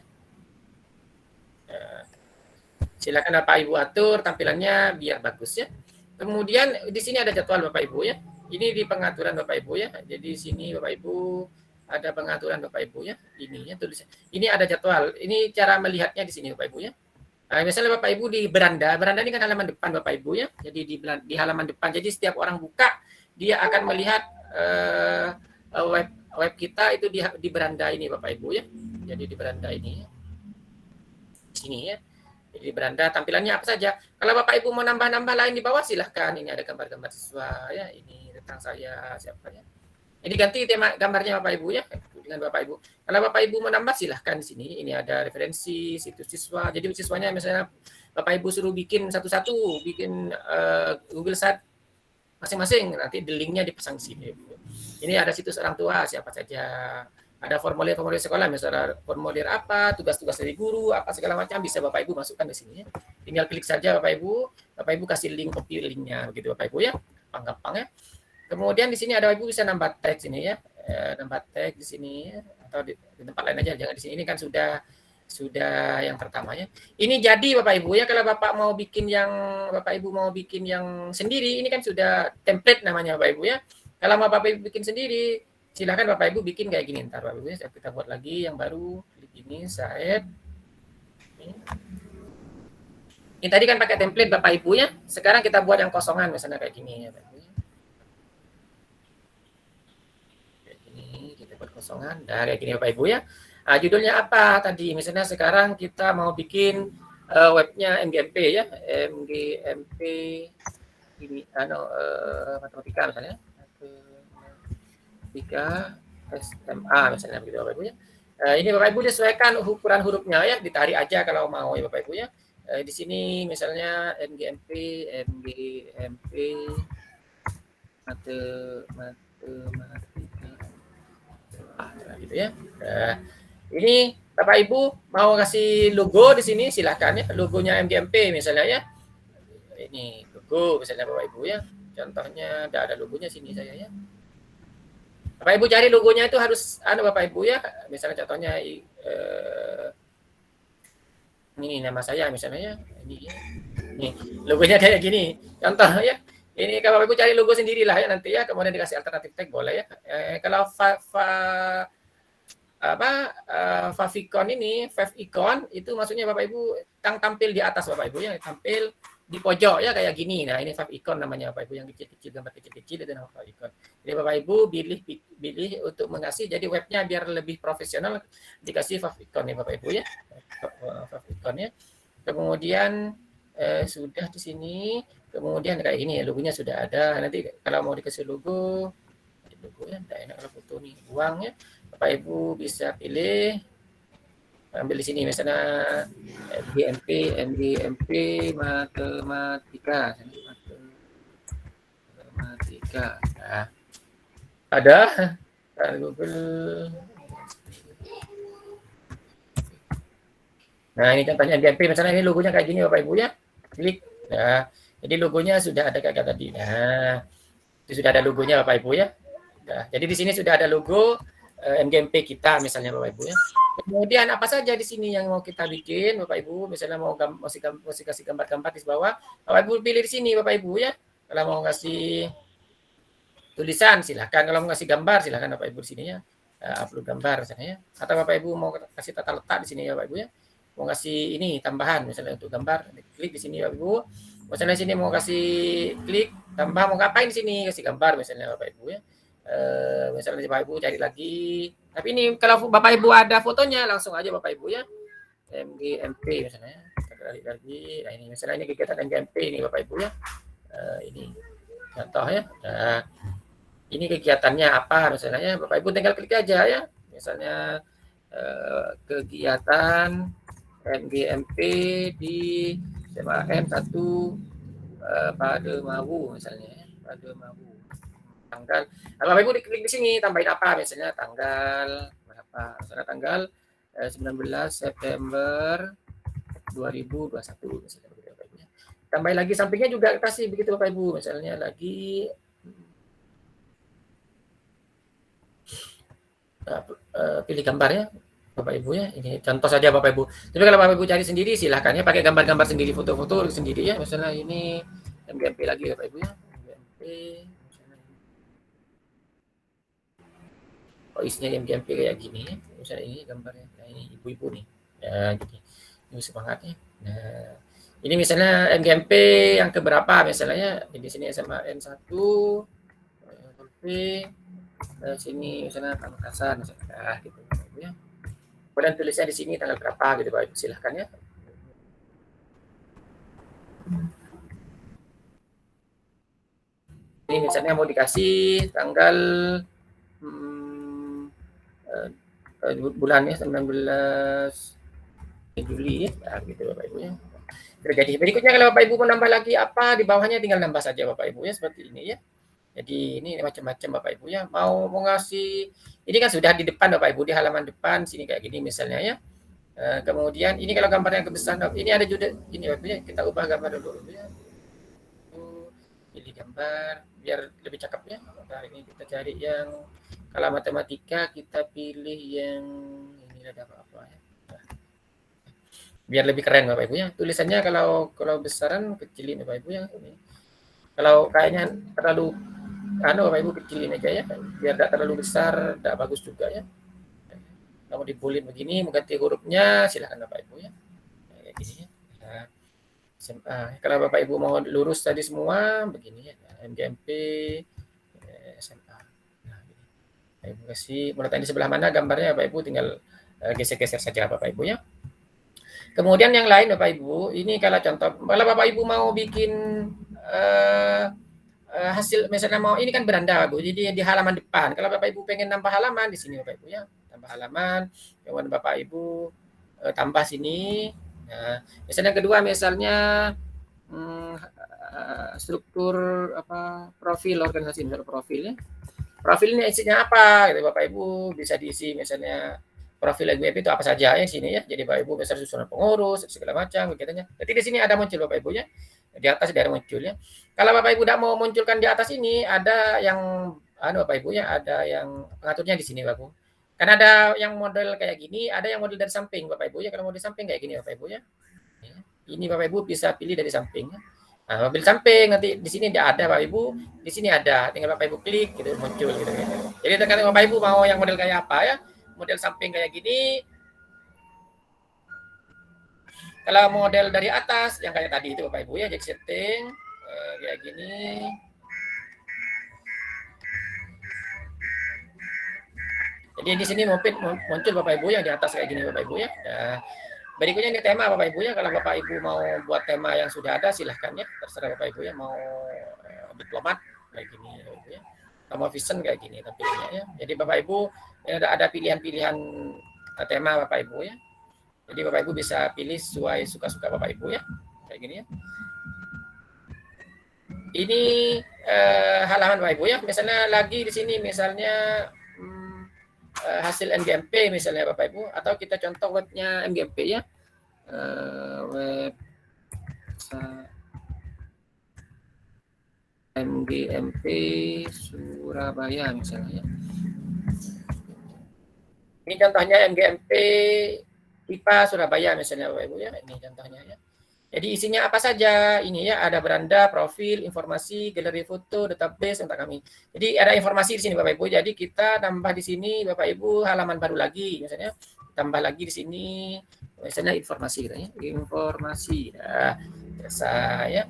Silakan Bapak Ibu atur tampilannya biar bagus ya. Kemudian di sini ada jadwal Bapak Ibu ya. Ini di pengaturan Bapak Ibu ya. Jadi di sini Bapak Ibu ada pengaturan Bapak Ibu ya. Ini ya tulisan. Ini ada jadwal. Ini cara melihatnya di sini Bapak Ibu ya. Nah, misalnya Bapak Ibu di beranda ini kan halaman depan Bapak Ibu ya. Jadi di halaman depan. Jadi setiap orang buka dia akan melihat web kita itu di beranda ini Bapak Ibu ya. Jadi di beranda ini ya. Di sini ya. Jadi di beranda tampilannya apa saja. Kalau Bapak Ibu mau nambah-nambah lain di bawah silahkan. Ini ada gambar-gambar siswa ya. Ini tentang saya siapa ya. Ini ganti tema gambarnya Bapak Ibu ya dengan Bapak Ibu. Kalau Bapak Ibu mau nambah silahkan di sini. Ini ada referensi situs siswa. Jadi siswanya misalnya Bapak Ibu suruh bikin satu-satu, bikin Google Site masing-masing. Nanti di linknya dipasang di sini. Ini ada situs orang tua siapa saja. Ada formulir-formulir sekolah, misalnya formulir apa, tugas-tugas dari guru, apa segala macam bisa Bapak Ibu masukkan di sini ya. Tinggal klik saja Bapak Ibu kasih link, copy linknya begitu Bapak Ibu ya, gampang ya. Kemudian di sini ada Bapak Ibu bisa nambah teks ini ya, nambah teks di sini ya. Atau di tempat lain aja, jangan di sini. Ini kan sudah yang pertamanya. Ini jadi Bapak Ibu ya, kalau Bapak Ibu mau bikin yang sendiri, ini kan sudah template namanya Bapak Ibu ya. Kalau mau Bapak Ibu bikin sendiri, silakan Bapak Ibu bikin kayak gini. Ntar Bapak Ibu ya, kita buat lagi yang baru. Klik ini, save. Ini tadi kan pakai template Bapak Ibu ya. Sekarang kita buat yang kosongan, misalnya kayak gini ya Bapak Ibu. Kayak gini, kita buat kosongan. Nah, kayak gini Bapak Ibu ya. Nah, judulnya apa tadi? Misalnya sekarang kita mau bikin webnya MGMP ya. MGMP ini matematika misalnya. 3 SMA misalnya begitu Bapak Ibu ya. Ini Bapak Ibu disesuaikan ukuran hurufnya ya, ditarik aja kalau mau ya Bapak Ibu ya. Di sini misalnya MGMP matematika gitu ya. Ini Bapak Ibu mau kasih logo di sini silahkan ya, logonya MGMP misalnya ya. Ini logo misalnya Bapak Ibu ya. Contohnya ada logonya sini saya ya. Bapak Ibu cari logonya itu harus Bapak Ibu ya. Misalnya contohnya ini nama saya misalnya ya. Ini logonya kayak gini. Contoh ya. Ini kalau Bapak Ibu cari logo sendirilah ya nanti ya. Kemudian dikasih alternatif tag boleh ya. Kalau favicon ini, favicon itu maksudnya Bapak Ibu tampil di atas Bapak Ibu ya, tampil di pojok ya kayak gini. Nah, ini favicon namanya Bapak Ibu, yang kecil-kecil, gambar kecil-kecil itu nama favicon. Jadi Bapak Ibu pilih untuk mengasih jadi webnya biar lebih profesional dikasih favicon ya Bapak Ibu ya. Favicon ya. Kemudian sudah di sini, kemudian kayak ini logonya sudah ada. Nanti kalau mau dikasih logo ya, tidak enak kalau foto nih, buang ya. Bapak Ibu bisa pilih, ambil di sini misalnya MGMP matematika. Nah, ada Google. Nah, ini contohnya MGMP misalnya, ini logonya kayak gini Bapak Ibu ya. Klik. Nah, jadi logonya sudah ada kayak tadi. Nah, itu sudah ada logonya Bapak Ibu ya. Nah, jadi di sini sudah ada logo MGMP kita misalnya Bapak Ibu ya. Kemudian apa saja di sini yang mau kita bikin Bapak Ibu, misalnya mau kasih gambar-gambar di bawah, Bapak Ibu pilih di sini Bapak Ibu ya. Kalau mau ngasih tulisan silahkan, kalau mau ngasih gambar silahkan Bapak Ibu di sini ya. Upload gambar misalnya ya. Atau Bapak Ibu mau kasih tata letak di sini ya Bapak Ibu ya. Mau ngasih ini tambahan misalnya untuk gambar, klik di sini Bapak Ibu. Misalnya di sini mau kasih klik tambah, mau ngapain di sini kasih gambar misalnya Bapak Ibu ya. Misalnya Bapak Ibu cari lagi, tapi ini kalau Bapak Ibu ada fotonya langsung aja Bapak Ibu ya, MGMP misalnya, kita lagi. Nah, ini misalnya ini kegiatan MGMP ini Bapak Ibu ya, ini contoh ya. Nah, ini kegiatannya apa misalnya, Bapak Ibu tinggal klik aja ya, misalnya kegiatan MGMP di SMAN 1 Pademawu misalnya ya, Pademawu. Tanggal, Bapak Ibu diklik di sini, tambahin apa misalnya tanggal berapa, misalnya tanggal 19 September 2021 misalnya begitu Bapak Ibu. Tambahin lagi sampingnya juga kasih begitu Bapak Ibu, misalnya lagi pilih gambarnya, Bapak Ibu ya. Ini contoh saja Bapak Ibu. Tapi kalau Bapak Ibu cari sendiri silahkan ya pakai gambar-gambar sendiri, foto-foto sendiri ya. Misalnya ini MGMP lagi Bapak Ibu ya. MGMP. Oh isinya MGMP kayak gini ya. Misalnya ini gambarnya. Nah, ini ibu-ibu nih. Ya gini. Ini semangatnya. Nah, ini misalnya MGMP yang keberapa misalnya di sini SMA N1 sini misalnya Pamekasan misalnya gitu ya. Kemudian tulisnya di sini tanggal berapa gitu Pak Ibu silahkan ya. Ini misalnya mau dikasih tanggal bulannya 19 Juli ya, nah, gitu Bapak Ibu ya. Terjadi berikutnya kalau Bapak Ibu mau nambah lagi apa di bawahnya tinggal nambah saja Bapak Ibu ya seperti ini ya. Jadi ini macam-macam Bapak Ibu ya. Mau ngasih ini kan sudah di depan Bapak Ibu di halaman depan sini kayak gini misalnya ya. Kemudian ini kalau gambarnya kebesaran ini ada juga ini Bapak ya. Kita ubah gambar dulu ya. Pilih gambar biar lebih cakep ya. Nah, ini kita cari yang kalau matematika kita pilih yang ini ada apa-apa ya. Nah, biar lebih keren Bapak Ibu ya. Tulisannya kalau besaran kecilin Bapak Ibu ya. Ini. Kalau kayaknya terlalu Bapak Ibu kecilin aja ya, biar tidak terlalu besar, tidak bagus juga ya. Kalau dibulin begini, mengganti hurufnya, silahkan Bapak Ibu ya. Kayak gini ya. Nah, SMA. Kalau Bapak Ibu mau lurus tadi semua, begini ya. MGMP, SMA. Nah, Bapak Ibu kasih, mau letakkan di sebelah mana gambarnya Bapak Ibu tinggal geser-geser saja Bapak Ibu ya. Kemudian yang lain Bapak Ibu, ini kalau contoh, kalau Bapak Ibu mau bikin hasil misalnya mau ini kan beranda Bu, jadi di halaman depan. Kalau Bapak Ibu pengen nambah halaman di sini Bapak Ibu ya, tambah halaman. Kemudian Bapak Ibu tambah sini. Nah, misalnya kedua misalnya struktur apa profil organisasi misalnya profilnya. Profilnya isinya apa? Gitu Bapak Ibu bisa diisi misalnya profil MGMP itu apa saja ya sini ya. Jadi Bapak Ibu besar susunan pengurus segala macam kegiatannya. Jadi di sini ada muncul Bapak Ibu ya. Di atas ada muncul ya. Kalau Bapak Ibu tidak mau munculkan di atas ini ada yang Bapak Ibu ya, ada yang pengaturnya di sini Bapak Ibu. Kan ada yang model kayak gini, ada yang model dari samping Bapak Ibu ya. Kalau mau di samping kayak gini Bapak Ibu ya. Ini Bapak Ibu bisa pilih dari samping. Nah, mobil samping nanti di sini tidak ada Bapak Ibu, di sini ada. Tinggal Bapak Ibu klik gitu muncul gitu. Jadi tergantung Bapak Ibu mau yang model kayak apa ya. Model samping kayak gini. Kalau model dari atas yang kayak tadi itu Bapak Ibu ya, jadi setting kayak gini. Jadi di sini muncul Bapak Ibu yang di atas kayak gini Bapak Ibu ya. Nah, berikutnya ini tema Bapak Ibu ya. Kalau Bapak Ibu mau buat tema yang sudah ada silahkan ya. Terserah Bapak Ibu ya mau diplomat kayak gini Bapak Ibu ya. Atau mau vision kayak gini tampilnya ya. Jadi Bapak Ibu ada pilihan-pilihan tema Bapak Ibu ya. Jadi Bapak Ibu bisa pilih sesuai suka-suka Bapak Ibu ya. Kayak gini ya. Ini halaman Bapak Ibu ya. Misalnya lagi di sini misalnya hasil MGMP misalnya Bapak Ibu, atau kita contoh webnya MGMP ya, web MGMP Surabaya misalnya. Ini contohnya MGMP IPA Surabaya misalnya Bapak Ibu ya, ini contohnya ya. Jadi isinya apa saja? Ini ya ada beranda, profil, informasi, galeri foto, database untuk kami. Jadi ada informasi di sini Bapak Ibu. Jadi kita tambah di sini Bapak Ibu halaman baru lagi misalnya. Tambah lagi di sini misalnya informasi gitu ya. Informasi. Nah, saya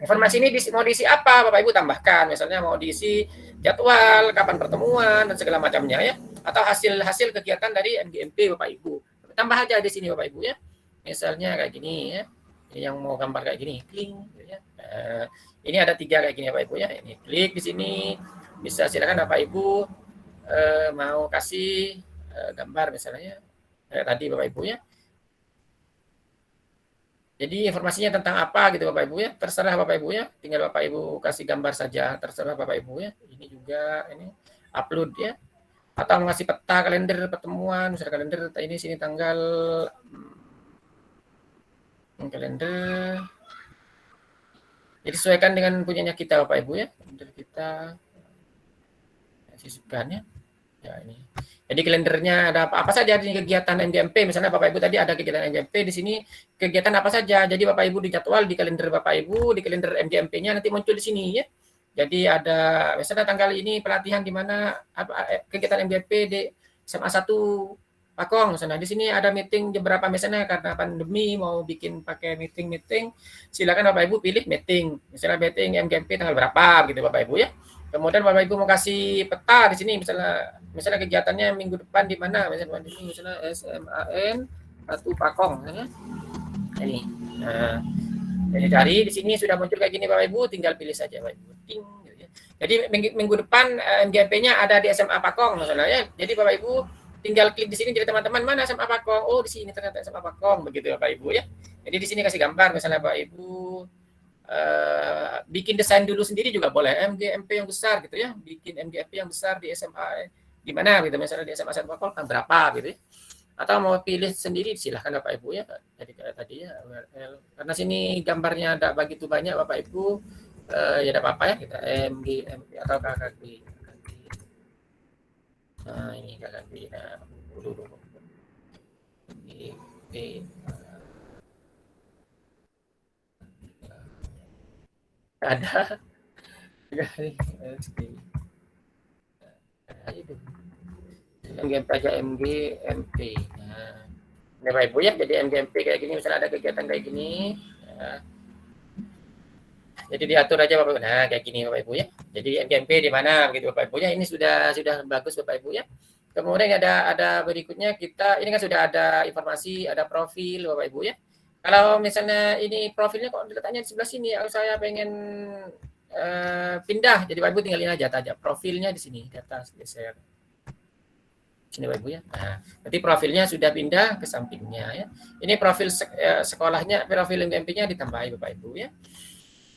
informasi ini mau diisi apa Bapak Ibu tambahkan. Misalnya mau diisi jadwal, kapan pertemuan dan segala macamnya ya. Atau hasil kegiatan dari MGMP Bapak Ibu. Tambah aja di sini Bapak Ibu ya. Misalnya kayak gini ya. Yang mau gambar kayak gini, klik. Ya. Ini ada 3 kayak gini Bapak Ibu ya. Ini klik di sini, bisa silakan Bapak Ibu mau kasih gambar misalnya kayak tadi Bapak Ibu ya. Jadi informasinya tentang apa gitu Bapak Ibu ya, terserah Bapak Ibu ya. Tinggal Bapak Ibu kasih gambar saja, terserah Bapak Ibu ya. Ini juga ini upload ya. Atau ngasih peta kalender pertemuan, misalnya kalender ini sini tanggal kalender. Jadi sesuaikan dengan punyanya kita Bapak Ibu ya. Kalender kita sisipkan ya. Ya, ini. Jadi kalendernya ada apa saja di kegiatan MGMP. Misalnya Bapak Ibu tadi ada kegiatan MGMP di sini, kegiatan apa saja. Jadi Bapak Ibu dijadwal di kalender Bapak Ibu, di kalender MGMP-nya nanti muncul di sini ya. Jadi ada misalnya tanggal ini pelatihan di mana kegiatan MGMP di SMA 1 Pakong. Misalnya di sini ada meeting beberapa misalnya karena pandemi mau bikin pakai meeting, silakan Bapak Ibu pilih meeting. Misalnya meeting MGMP tanggal berapa gitu Bapak Ibu ya. Kemudian Bapak Ibu mau kasih peta di sini misalnya kegiatannya minggu depan di mana misalnya SMAN 1 Pakong misalnya. Ini. Nah, jadi cari di sini sudah muncul kayak gini Bapak Ibu, tinggal pilih saja Bapak Ibu. Ting, gitu ya. Jadi minggu depan MGMP-nya ada di SMA Pakong misalnya ya. Jadi Bapak Ibu tinggal klik di sini jadi teman-teman mana SMA Pakong. Oh, di sini ternyata SMA Pakong begitu Bapak Ibu ya. Jadi di sini kasih gambar misalnya Bapak Ibu bikin desain dulu sendiri juga boleh, MGMP yang besar gitu ya, bikin MGMP yang besar di SMA di mana gitu, misalnya di SMA 1 Pakol kan berapa gitu ya, atau mau pilih sendiri silahkan Bapak Ibu ya. Jadi kayak tadi ya URL, karena sini gambarnya ada begitu banyak Bapak Ibu ya tidak apa-apa ya kita MGMP atau KKB. Nah ini KKB, nah dulu ada MGMP aja MGMP. Nah, ini Bapak Ibu ya, jadi MGMP kayak gini, misalnya ada kegiatan kayak gini. Nah, jadi diatur aja Bapak Ibu. Nah, kayak gini Bapak Ibu ya. Jadi MGMP di mana begitu Bapak Ibu ya. Ini sudah bagus Bapak Ibu ya. Kemudian ada berikutnya kita ini kan sudah ada informasi, ada profil Bapak Ibu ya. Kalau misalnya ini profilnya kok diletaknya di sebelah sini, kalau saya pengen pindah, jadi Bapak Ibu tinggalin aja profilnya di sini, data geser. Sini Bapak Ibu ya. Nah, berarti profilnya sudah pindah ke sampingnya ya. Ini profil sekolahnya, profil MGMP-nya ditambahi Bapak Ibu ya.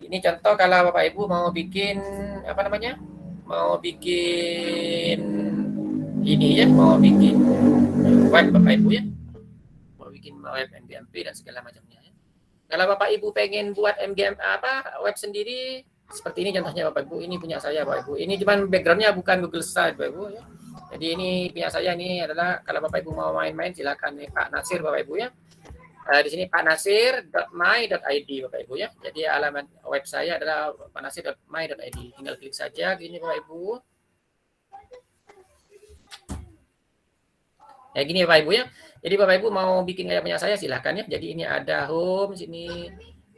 Ini contoh kalau Bapak Ibu mau bikin apa namanya? Mau bikin ini ya, mau bikin web Bapak Ibu ya. Mau bikin web MGMP dan segala macamnya ya. Kalau Bapak Ibu pengen buat web sendiri seperti ini contohnya Bapak Ibu, ini punya saya Bapak Ibu. Ini cuman backgroundnya bukan Google Slide Bapak Ibu ya. Jadi ini punya saya, ini adalah kalau Bapak Ibu mau main-main silakan nih Pak Nasir Bapak Ibu ya. Di sini paknasir.my.id Bapak Ibu ya. Jadi alamat web saya adalah paknasir.my.id. Tinggal klik saja gini Bapak Ibu. Ya gini Bapak Ibu ya. Jadi Bapak Ibu mau bikin kayak punya saya silahkan ya. Jadi ini ada home sini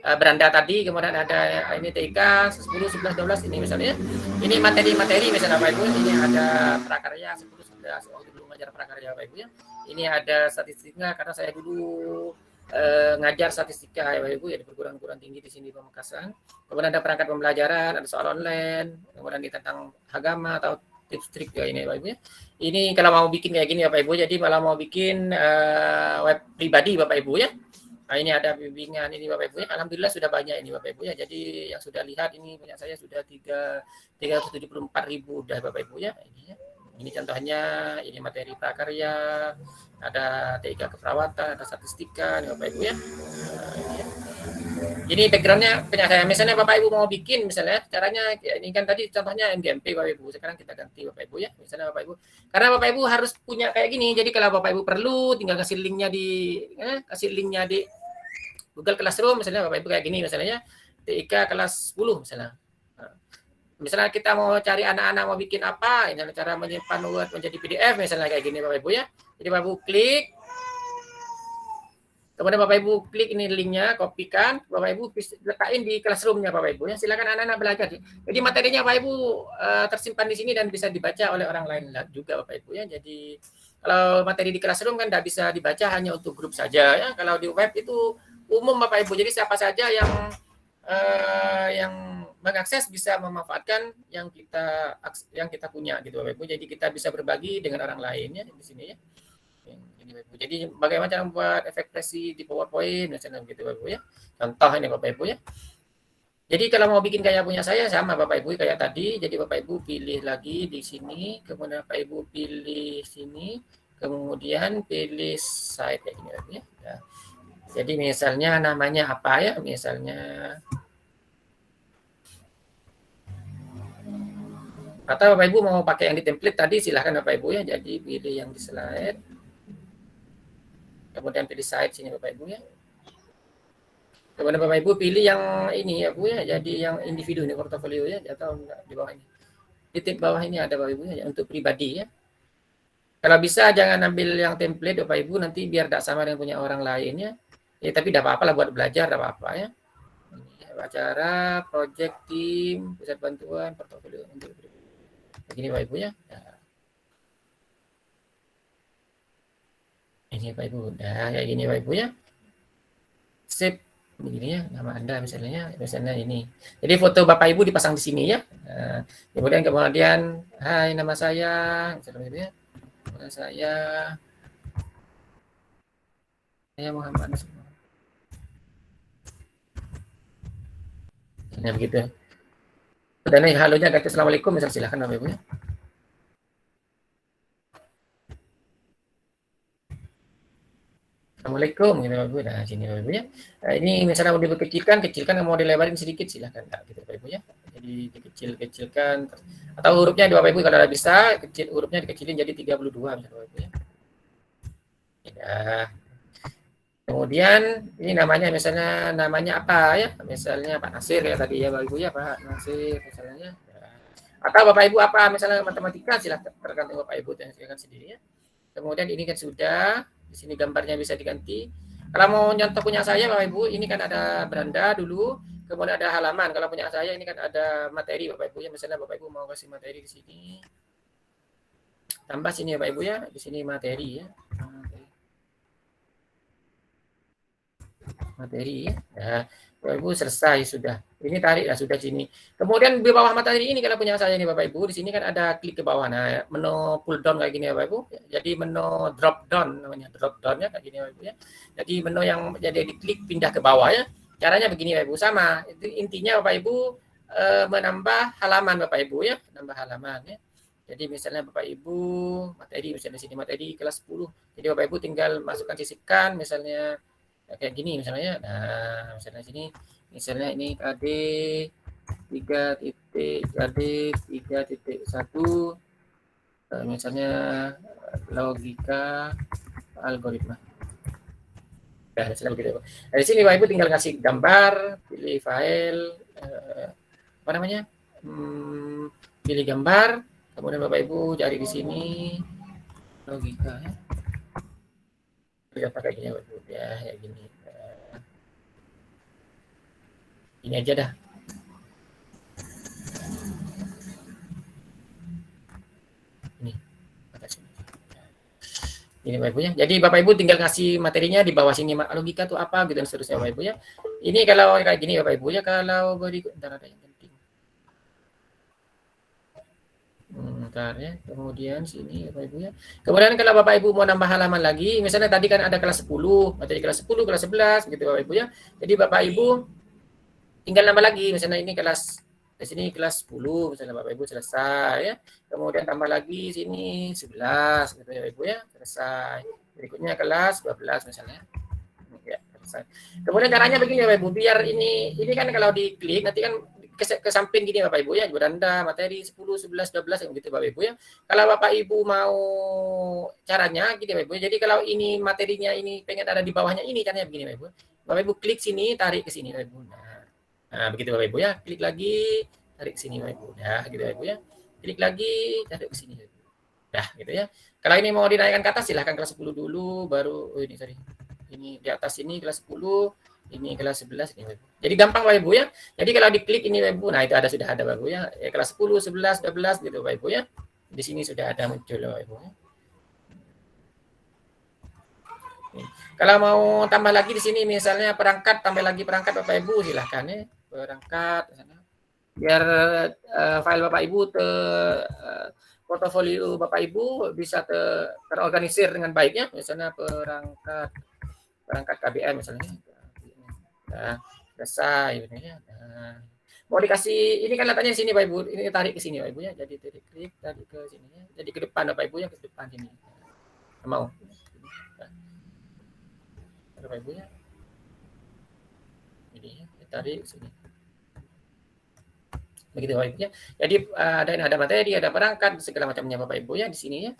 beranda tadi, kemudian ada ini TK 10, 11, 12 ini misalnya. Ini materi-materi misalnya Bapak Ibu. Ini ada prakarya 10, 11. Oh, dulu ngajar prakarya Bapak Ibu ya. Ini ada statistiknya karena saya dulu ngajar statistika ya Bapak Ibu ya di perguruan tinggi di sini Pamekasan. Kemudian ada perangkat pembelajaran, ada soal online, kemudian di tentang agama atau tips trik ya ini Bapak Ibu ya. Ini kalau mau bikin kayak gini Bapak Ibu, jadi kalau mau bikin web pribadi Bapak Ibu ya. Nah, ini ada bimbingan ini Bapak Ibu ya. Alhamdulillah sudah banyak ini Bapak Ibu ya. Jadi yang sudah lihat ini punya saya sudah 374.000 udah Bapak Ibu ya. Ini contohnya, ini materi prakarya, ada TIK keperawatan, ada statistika, nih Bapak Ibu ya. Ini backgroundnya punya saya. Misalnya Bapak Ibu mau bikin, misalnya caranya, ini kan tadi contohnya MGMP Bapak Ibu. Sekarang kita ganti Bapak Ibu ya. Misalnya Bapak Ibu, karena Bapak Ibu harus punya kayak gini. Jadi kalau Bapak Ibu perlu, tinggal kasih linknya di Google Classroom. Misalnya Bapak Ibu kayak gini, misalnya TIK kelas 10 misalnya. Misalnya kita mau cari anak-anak mau bikin apa, ini cara menyimpan Word menjadi PDF misalnya kayak gini Bapak Ibu ya. Jadi Bapak Ibu klik, kemudian Bapak Ibu klik ini linknya, kopikan, Bapak Ibu letakin di classroom-nya Bapak Ibu ya. Silakan anak-anak belajar. Jadi materinya Bapak Ibu tersimpan di sini dan bisa dibaca oleh orang lain juga Bapak Ibu ya. Jadi kalau materi di classroom kan tidak bisa dibaca hanya untuk grup saja ya. Kalau di web itu umum Bapak Ibu. Jadi siapa saja yang mengakses bisa memanfaatkan yang kita punya gitu Bapak Ibu. Jadi kita bisa berbagi dengan orang lain ya di sini ya. Ini Bapak Ibu. Jadi bagaimana cara membuat efek presi di PowerPoint misalnya begitu Bapak Ibu ya. Contoh ini Bapak Ibu ya. Jadi kalau mau bikin kayak punya saya sama Bapak Ibu kayak tadi. Jadi Bapak Ibu pilih lagi di sini, kemudian Bapak Ibu pilih sini, kemudian pilih site kayak gini Bapak ya. Ya. Jadi misalnya namanya apa ya? Misalnya Atau Bapak Ibu mau pakai yang di template tadi, silahkan Bapak Ibu ya. Jadi pilih yang di slide. Kemudian pilih side sini Bapak Ibu ya. Kemudian Bapak Ibu pilih yang ini ya Bu ya. Jadi yang individu ini portofolio ya, atau di bawah ini. Titik bawah ini ada Bapak Ibu ya, untuk pribadi ya. Kalau bisa jangan ambil yang template Bapak Ibu, nanti biar tidak sama dengan punya orang lainnya. Ya, tapi tidak apa-apa lah buat belajar, tidak apa-apa ya. Ini acara, project, tim, pusat bantuan, portofolio. Begini Bapak Ibu ya. Nah, ini Bapak Ibu. Nah, kayak gini Bapak Ibu ya. Sip. Begini ya, nama Anda misalnya ini. Jadi foto Bapak Ibu dipasang di sini ya. Nah, kemudian hai nama saya, misalnya ya. Nama saya Muhammad. Nah, begitu. Dan ini halonya ganti assalamualaikum, misal silahkan Bapak Ibu ya. Assalamualaikum gitu Bapak Ibu. Nah, sini Bapak Ibu ya. Nah, ini misalnya mau dikecilkan, mau dilebarin sedikit silahkan. Nah, gitu Bapak Ibu ya. Jadi dikecilkan atau hurufnya di Bapak Ibu kalau ada bisa, hurufnya dikecilin jadi 32 misalnya Bapak Ibu ya. Ya. Kemudian ini namanya apa ya? Misalnya Pak Nasir ya tadi ya Bapak Ibu ya, Pak Nasir misalnya. Atau Bapak Ibu apa misalnya matematika, silahkan tergantung Bapak Ibu dan silakan sendiri ya. Kemudian ini kan sudah, di sini gambarnya bisa diganti. Kalau mau nyontoh punya saya Bapak Ibu, ini kan ada beranda dulu, kemudian ada halaman. Kalau punya saya ini kan ada materi Bapak Ibu ya, misalnya Bapak Ibu mau kasih materi di sini. Tambah sini Bapak Ibu ya, di sini materi ya. Materi ya. Nah, Bapak Ibu selesai sudah. Ini tarik ya sudah sini. Kemudian di bawah materi ini kalau punya saya ini Bapak Ibu, di sini kan ada klik ke bawah. Nah, menu pull down kayak gini ya Bapak Ibu. Jadi menu drop down namanya, drop down-nya kayak gini Bapak Ibu ya. Jadi menu yang jadi diklik pindah ke bawah ya. Caranya begini Bapak Ibu, sama. Itu intinya Bapak Ibu menambah halaman Bapak Ibu ya, nambah halaman ya. Jadi misalnya Bapak Ibu materi, misalnya di sini materi kelas 10. Jadi Bapak Ibu tinggal masukkan sisipkan misalnya kayak gini misalnya. Nah, misalnya sini misalnya ini KD 3.1 misalnya logika algoritma. Nah, misalnya begitu. Dari sini Bapak Ibu tinggal kasih gambar, pilih file apa namanya? Pilih gambar, kemudian Bapak Ibu cari di sini logika ya. Tidak pakai gini Bapak Ibu ya, kayak gini. Ini aja dah. Ini Bapak Ibu ya. Jadi Bapak Ibu tinggal kasih materinya di bawah sini, logika itu apa gitu dan seterusnya Bapak Ibu ya. Ini kalau kayak gini Bapak Ibu ya, kalau berikut entar ada yang penting. Bentar ya. Kemudian sini Bapak Ibu ya. Kemudian kalau Bapak Ibu mau nambah halaman lagi, misalnya tadi kan ada kelas 10, materi kelas 10, kelas 11 gitu Bapak Ibu ya. Jadi Bapak Ibu tinggal nambah lagi, misalnya ini kelas di sini kelas 10 misalnya Bapak Ibu selesai ya. Kemudian tambah lagi sini 11 gitu ya Bapak Ibu ya, selesai. Berikutnya kelas 12 misalnya. Ya, selesai. Kemudian caranya begini Bapak Ibu, biar ini kan kalau diklik nanti kan ke samping gini Bapak Ibu ya, beranda materi 10, 11, 12 gitu Bapak Ibu ya. Kalau Bapak Ibu mau caranya gini Bapak Ibu. Jadi kalau ini materinya ini pengen ada di bawahnya, ini caranya begini Bapak Ibu. Bapak Ibu klik sini, tarik ke sini Bapak Ibu. Nah, begitu Bapak Ibu ya. Klik lagi, tarik ke sini Bapak Ibu. Nah, gitu Bapak Ibu ya. Klik lagi, tarik ke sini. Nah, gitu ya. Kalau ini mau dinaikkan ke atas silahkan kelas 10 dulu, baru ini sorry. Ini di atas ini kelas 10, ini kelas 11 ini Bapak Ibu. Jadi gampang Bapak Ibu ya. Jadi kalau diklik ini Bapak Ibu, nah itu sudah ada Bapak Ibu ya. Kelas 10, 11, 12 gitu Bapak Ibu ya. Di sini sudah ada muncul Bapak Ibu ya. Kalau mau tambah lagi di sini misalnya perangkat, tambah lagi perangkat Bapak Ibu silahkan ya. Perangkat biar file Bapak Ibu portofolio Bapak Ibu bisa terorganisir dengan baiknya, misalnya perangkat KBM misalnya. Nah, selesai ini ya. Nah, mau dikasih ini kan letaknya di sini Bapak Ibu, ini tarik ke sini Bapak Ibu ya. Jadi klik tarik ke sini ya. Jadi ke depan Bapak Ibu ya, ke depan sini. Mau. Bapak Ibu ya. Ini ya, tarik ke sini. begitu Bapak Ibu ya. Jadi ada materi, ada perangkat segala macamnya Bapak Ibu ya di sini ya.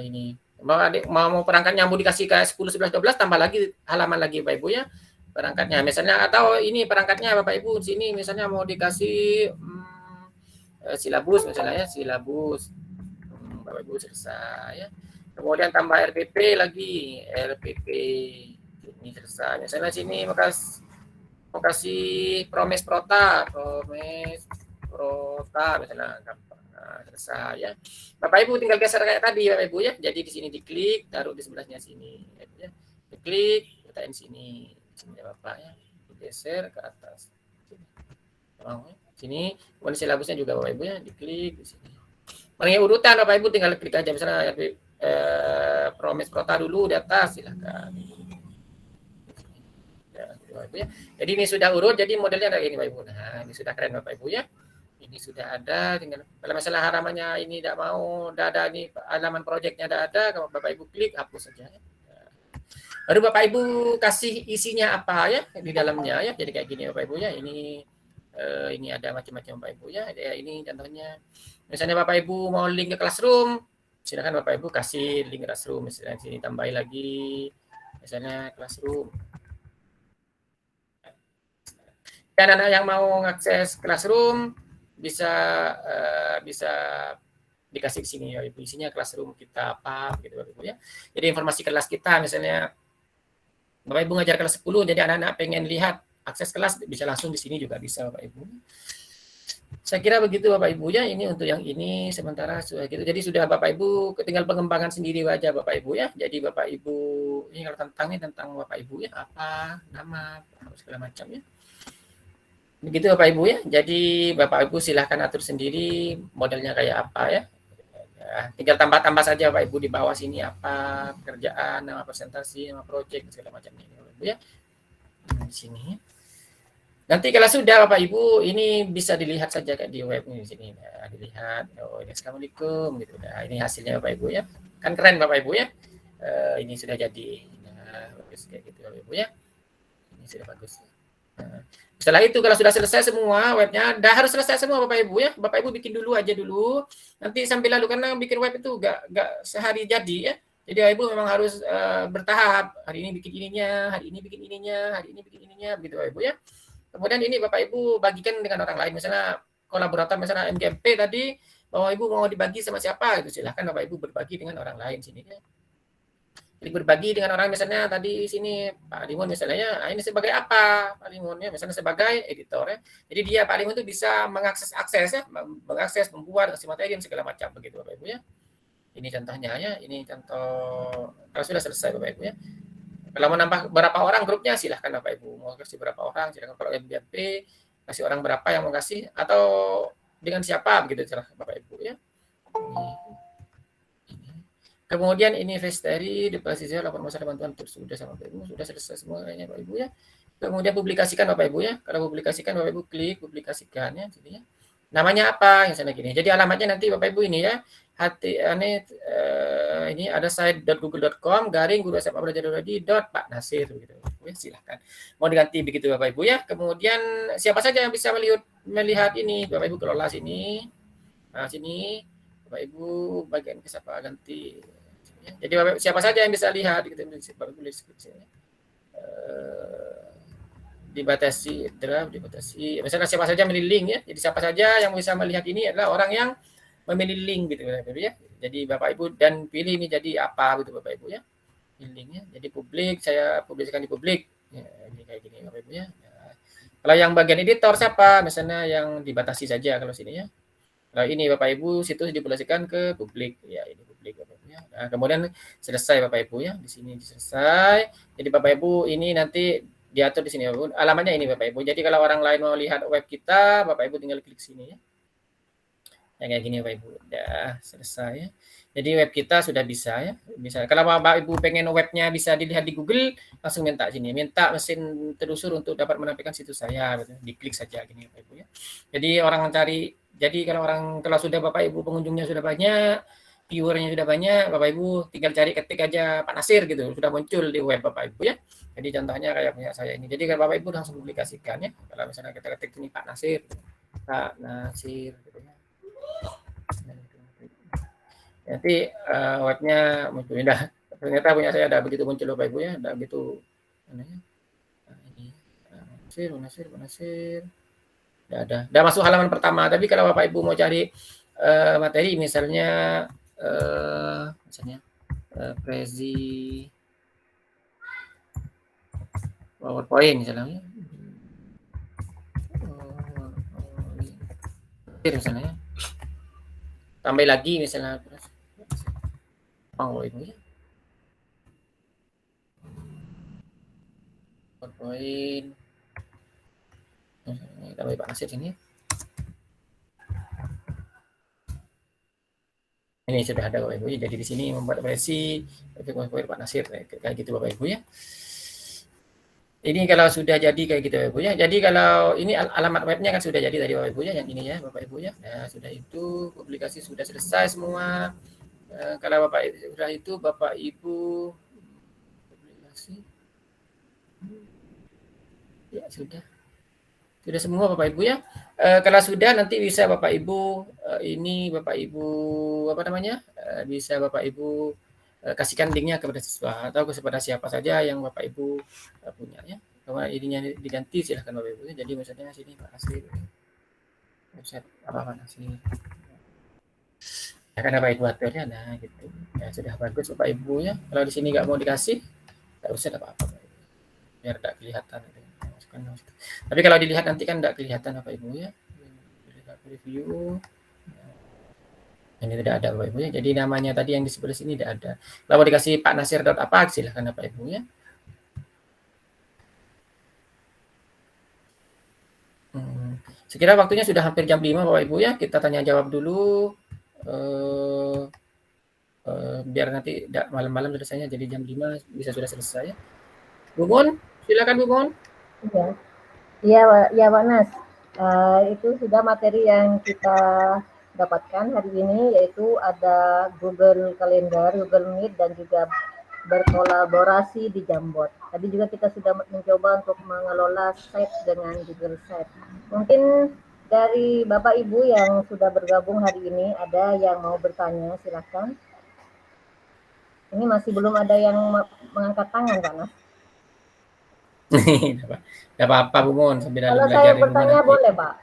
Ini mau perangkat nyambung dikasih ke 10, 11, 12 tambah lagi halaman lagi Bapak Ibu ya perangkatnya misalnya, atau ini perangkatnya Bapak Ibu di sini misalnya mau dikasih silabus misalnya ya, silabus Bapak Ibu selesai ya. Kemudian tambah RPP lagi, RPP ini selesai. Misalnya sini mau kasih Promes Prota misalnya gampang. Nah, selesai ya. Bapak Ibu tinggal geser kayak tadi Bapak Ibu ya. Jadi di sini diklik, taruh di sebelahnya sini ya. Diklik, letakkan sini ya Bapak ya. Geser ke atas. Sini, kemudian silabusnya juga Bapak Ibu ya, diklik di sini. Paling urutan Bapak Ibu tinggal klik aja misalnya Promes Prota dulu di atas silakan. Bapak Ibu ya. Jadi ini sudah urut, jadi modelnya ada ini Bapak Ibu. Nah, ini sudah keren Bapak Ibu ya. Ini sudah ada, tinggal kalau masalah halamannya ini tidak mau, tidak ada ini halaman proyeknya tidak ada, kalau Bapak Ibu klik hapus saja. Baru Bapak Ibu kasih isinya apa ya di dalamnya ya. Jadi kayak gini Bapak Ibu ya. Ini ada macam-macam Bapak Ibu ya. Ini contohnya. Misalnya Bapak Ibu mau link ke Classroom, silakan Bapak Ibu kasih link Classroom. Misalnya sini tambahin lagi, misalnya Classroom. Dan anak yang mau mengakses Classroom bisa dikasih di sini ya Ibu. Isinya Classroom kita apa gitu Bapak Ibu ya. Jadi informasi kelas kita misalnya Bapak Ibu ngajar kelas 10, jadi anak-anak pengen lihat akses kelas bisa langsung di sini juga bisa Bapak Ibu. Saya kira begitu Bapak Ibu ya, ini untuk yang ini sementara sudah gitu. Jadi sudah Bapak Ibu tinggal pengembangan sendiri aja Bapak Ibu ya. Jadi Bapak Ibu ini kalau tentang Bapak Ibu ya apa nama segala macam ya. Begitu Bapak Ibu ya. Jadi Bapak Ibu silahkan atur sendiri modelnya kayak apa ya. Tinggal tambah-tambah saja Bapak Ibu di bawah sini apa pekerjaan, nama presentasi, nama proyek segala macamnya Bapak Ibu ya. Di sini. Nanti kalau sudah Bapak Ibu ini bisa dilihat saja kayak di web ini di sini. Nah, dilihat. Oh, ini Assalamualaikum gitu. Nah, ini hasilnya Bapak Ibu ya. Kan keren Bapak Ibu ya. Ini sudah jadi. Nah, bagus kayak gitu Bapak Ibu ya. Ini sudah bagus. Nah, setelah itu kalau sudah selesai semua webnya, dah harus selesai semua Bapak Ibu ya. Bapak Ibu bikin dulu aja dulu. Nanti sambil lalu karena bikin web itu enggak sehari jadi ya. Jadi Bapak Ibu memang harus bertahap. Hari ini bikin ininya, hari ini bikin ininya, hari ini bikin ininya begitu Bapak Ibu ya. Kemudian ini Bapak Ibu bagikan dengan orang lain. Misalnya kolaborator misalnya MGMP tadi, Bapak Ibu mau dibagi sama siapa itu silahkan Bapak Ibu berbagi dengan orang lain sini ya. Jadi berbagi dengan orang misalnya tadi sini Pak Limun misalnya, ini sebagai apa Pak Limun ya, misalnya sebagai editor ya. Jadi dia Pak Limun itu bisa mengakses ya, membuat kasih materi dan segala macam begitu Bapak Ibu ya. Ini contohnya ya, ini contoh kalau sudah selesai Bapak Ibu ya. Kalau mau nambah berapa orang grupnya silahkan Bapak Ibu, mau kasih berapa orang silahkan. Kalau MBMP kasih orang berapa yang mau kasih atau dengan siapa begitu silahkan Bapak Ibu ya. Kemudian ini Vestari di posisi laporan masalah bantuan sudah sama Bapak Ibu, sudah selesai semuanya Bapak Ibu ya. Kemudian publikasikan Bapak Ibu ya. Kalau publikasikan Bapak Ibu klik publikasikan ya, jadi ya. Namanya apa yang sana gini. Jadi alamatnya nanti Bapak Ibu ini ya. Ini ada site.google.com /guru SMA belajar Pak Nasir gitu. Ya, silahkan. Mau diganti begitu Bapak Ibu ya. Kemudian siapa saja yang bisa melihat ini Bapak Ibu kelola sini. Nah, sini Bapak Ibu bagian ke siapa ganti. Jadi Bapak, siapa saja yang bisa lihat gitu Bapak Ibu deskripsinya. Dibatasi. Misalnya siapa saja memilih link ya. Jadi siapa saja yang bisa melihat ini adalah orang yang memilih link gitu Bapak Ibu ya. Jadi Bapak Ibu dan pilih ini jadi apa gitu Bapak Ibu ya. Pilih linknya. Jadi publik, saya publikasikan di publik. Ya, ini kayak gini Bapak Ibu ya. Nah, kalau yang bagian editor siapa? Misalnya yang dibatasi saja kalau sini ya. Kalau ini Bapak Ibu situs dipublikasikan ke publik. Ya, ini publik Bapak Ibu ya. Nah, kemudian selesai Bapak Ibu ya. Di sini selesai. Jadi Bapak Ibu ini nanti diatur di sini Bapak Ibu. Alamatnya ini Bapak Ibu. Jadi kalau orang lain mau lihat web kita, Bapak Ibu tinggal klik sini ya. Yang kayak gini Bapak Ibu. Udah selesai ya. Jadi web kita sudah bisa ya. Bisa. Kalau Bapak Ibu pengen webnya bisa dilihat di Google, langsung minta sini. Minta mesin telusur untuk dapat menampilkan situs saya. Gitu. Diklik saja gini Bapak Ibu ya. Jadi orang mencari, jadi kalau sudah Bapak Ibu pengunjungnya sudah banyak, viewernya sudah banyak, Bapak Ibu tinggal cari ketik aja Pak Nasir gitu. Sudah muncul di web Bapak Ibu ya. Jadi contohnya kayak punya saya ini. Jadi kalau Bapak Ibu langsung publikasikan ya. Kalau misalnya kita ketik ini Pak Nasir. Pak Nasir. Gitu ya. Nanti webnya muncul. Dah. Ternyata punya saya ada begitu muncul Bapak Ibu ya, ada begitu namanya. Ini Nasir. Udah masuk halaman pertama. Tapi kalau Bapak Ibu mau cari materi misalnya Prezi PowerPoint misalnya. Misalnya. Tambah lagi misalnya. Ibu ya. PowerPoint. Tambah Pak Nasir sini. Ini sudah ada Bapak Ibu. Jadi di sini membuat versi Pak Nasir kayak gitu Bapak Ibu ya. Ini kalau sudah jadi kayak gitu Bapak Ibu ya. Jadi kalau ini alamat webnya kan sudah jadi tadi Bapak Ibu ya, yang ini ya Bapak Ibu ya. Nah, sudah itu publikasi sudah selesai semua. Kalau Bapak sudah itu Bapak Ibu publikasi. Ya sudah. Sudah semua Bapak Ibu ya. Kalau sudah nanti bisa Bapak Ibu ini Bapak Ibu apa namanya? Bisa Bapak Ibu kasihkan linknya kepada siswa atau kepada siapa saja yang Bapak Ibu punya ya. Kalau ininya diganti silahkan Bapak Ibu. Jadi misalnya sini Pak Nasir. Website apa Pak Nasir. Ya kan Bapak Ibu aturnya nah gitu. Ya sudah bagus Bapak Ibu ya. Kalau di sini nggak mau dikasih, nggak usah apa-apa. Biar tidak kelihatan. Tapi kalau dilihat nanti kan tidak kelihatan Bapak Ibu ya. Review. Ini tidak ada Bapak Ibu ya. Jadi namanya tadi yang di sebelah sini tidak ada. Kalau dikasih Pak Nasir apa silahkan Bapak Ibu ya. Sekira waktunya sudah hampir jam 5 Bapak Ibu ya. Kita tanya jawab dulu. Biar nanti tidak malam-malam selesainya. Jadi jam 5 bisa sudah selesai ya. Bu Mun, silakan Bu Mun. Ya Pak Nas. Itu sudah materi yang kita dapatkan hari ini, yaitu ada Google Calendar, Google Meet, dan juga berkolaborasi di Jambot. Tadi juga kita sudah mencoba untuk mengelola site dengan Google Site. Mungkin dari Bapak Ibu yang sudah bergabung hari ini, ada yang mau bertanya, silakan. Ini masih belum ada yang mengangkat tangan, Pak Nas. Tidak apa-apa Bu Mun. Kalau saya bertanya boleh Pak?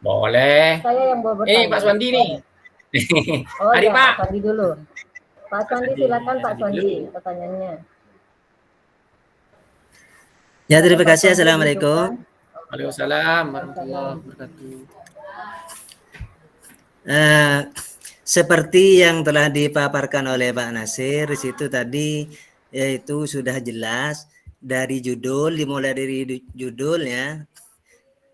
Boleh. Saya yang mau bertanya. Pak Swandi nih. Oh Hari ya, Pak. Pak Swandi dulu. Pak Swandi silakan Pak Swandi pertanyaannya. Ya, terima kasih. Assalamualaikum. Waalaikumsalam warahmatullahi wabarakatuh. Seperti yang telah dipaparkan oleh Pak Nasir di situ tadi, yaitu sudah jelas dari judul, dimulai dari judulnya,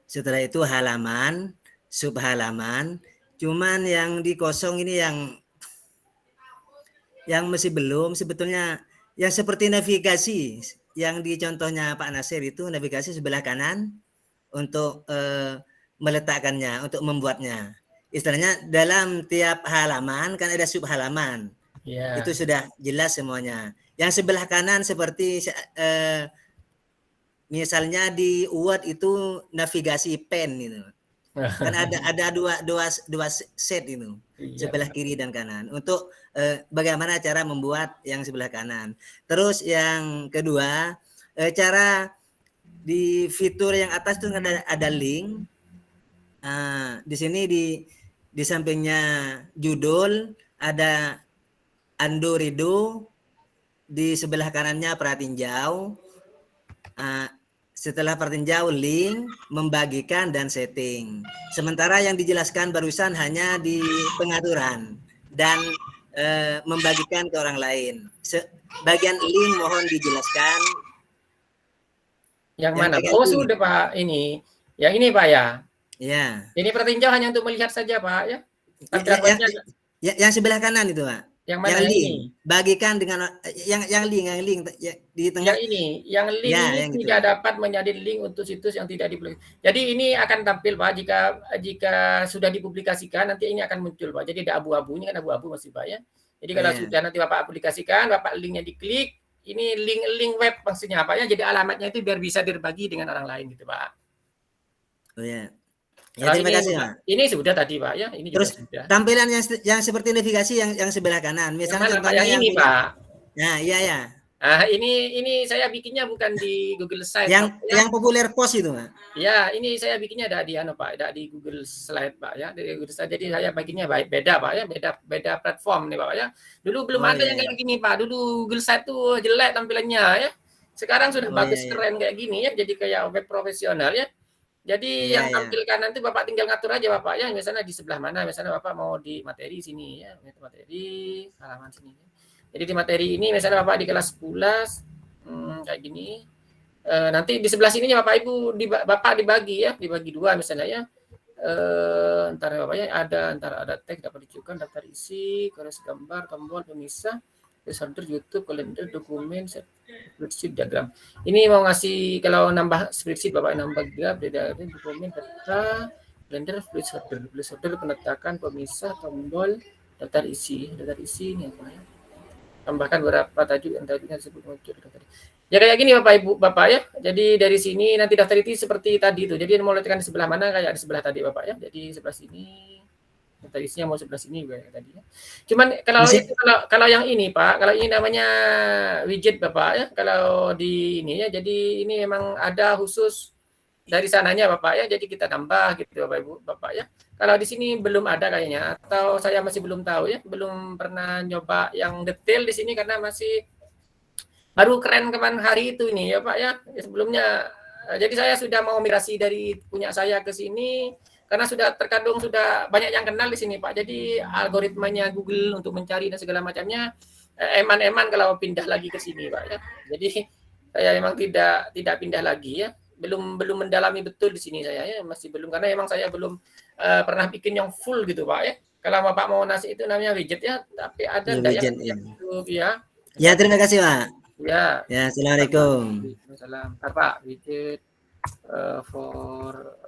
setelah itu halaman, subhalaman, cuman yang dikosong ini yang masih belum sebetulnya, yang seperti navigasi yang di contohnya Pak Nasir itu navigasi sebelah kanan untuk meletakkannya, untuk membuatnya. Istilahnya dalam tiap halaman kan ada subhalaman. Ya. Itu sudah jelas semuanya. Yang sebelah kanan seperti misalnya di Word itu navigasi pen itu. Kan ada dua set itu, sebelah kiri dan kanan. Untuk bagaimana cara membuat yang sebelah kanan. Terus yang kedua, cara di fitur yang atas itu ada link. Di sini di sampingnya judul ada undo redo, di sebelah kanannya pratinjau. Setelah pratinjau link, membagikan dan setting. Sementara yang dijelaskan barusan hanya di pengaturan dan membagikan ke orang lain. Bagian link mohon dijelaskan. Yang mana? Oh sudah Pak, ini. Yang ini Pak ya? Ya. Ini pratinjau hanya untuk melihat saja Pak ya? Yang sebelah kanan itu Pak. Yang mana yang link. Ini? Bagikan dengan yang link di tengah. Yang ini, yang link ya, ini yang tidak dapat menjadi link untuk situs yang tidak dipublikasikan. Jadi ini akan tampil Pak jika sudah dipublikasikan nanti ini akan muncul Pak. Jadi ada abu-abu, ini kan abu-abu masih Pak ya. Jadi kalau sudah nanti Bapak aplikasikan, Bapak linknya diklik, ini link web maksudnya apa ya? Jadi alamatnya itu biar bisa berbagi dengan orang lain gitu Pak. Oh ya. Ya, terima ini kasih, juga, Pak. ini sudah tadi Pak ya, ini Terus juga sudah. tampilan yang seperti navigasi yang sebelah kanan. Yang Misalnya mana Pak? contohnya Yang yang ini punya. Pak. Nah, iya ya. Ini saya bikinnya bukan di Google Slide Pak, ya. Yang populer post itu, Pak. Ya, ini saya bikinnya ada di Pak, ada di Google Slide Pak ya, di Google Slide. Jadi saya bikinnya beda Pak ya, beda platform nih Pak ya. Dulu belum ada yang kayak gini Pak. Dulu Google Slide tuh jelek tampilannya ya. Sekarang sudah bagus, keren kayak gini ya, jadi kayak web profesional ya. Jadi yang tampil kanan itu Bapak tinggal ngatur aja Bapak ya, misalnya di sebelah mana, misalnya Bapak mau di materi sini ya, materi halaman sini. Jadi di materi ini misalnya Bapak di kelas 11 kayak gini. Nanti di sebelah sininya Bapak Ibu Bapak dibagi ya, dibagi dua misalnya ya. Antara Bapak ya ada teks dapat dicukan, daftar isi, garis gambar, tombol pemisah, folder YouTube, kalender, dokumen, spreadsheet, diagram. Ini mau ngasih kalau nambah spreadsheet Bapak nambah dokumen, data, kalender, placeholder, penetakan, pemisah, tombol, daftar isi ini apa ya? Tambahkan beberapa tajuk yang tadinya disebut muncul tadi. Ya kayak gini Bapak ya. Jadi dari sini nanti daftar itu seperti tadi itu. Jadi mau letakkan di sebelah mana kayak di sebelah tadi Bapak ya. Jadi sebelah sini. Daftar isinya mau sebelah sini kayak tadi ya. Cuman kalau yang ini Pak, kalau ini namanya widget Bapak ya. Kalau di ini ya, jadi ini memang ada khusus dari sananya Bapak ya. Jadi kita tambah gitu Bapak ya. Kalau di sini belum ada kayaknya, atau saya masih belum tahu ya, belum pernah nyoba yang detail di sini karena masih baru keren kemarin hari itu ini ya Pak ya. Sebelumnya, jadi saya sudah mau migrasi dari punya saya ke sini karena sudah terkadang sudah banyak yang kenal di sini Pak. Jadi algoritmanya Google untuk mencari dan segala macamnya eman-eman kalau pindah lagi ke sini Pak ya. Jadi saya memang tidak pindah lagi ya. Belum mendalami betul di sini saya ya, masih belum karena memang saya belum pernah bikin yang full gitu Pak ya. Kalau Bapak mau nasi itu namanya widget ya, tapi ada enggak yang YouTube ya. Ya, terima kasih Pak. Ya. Ya, assalamualaikum. Salam. Pak widget for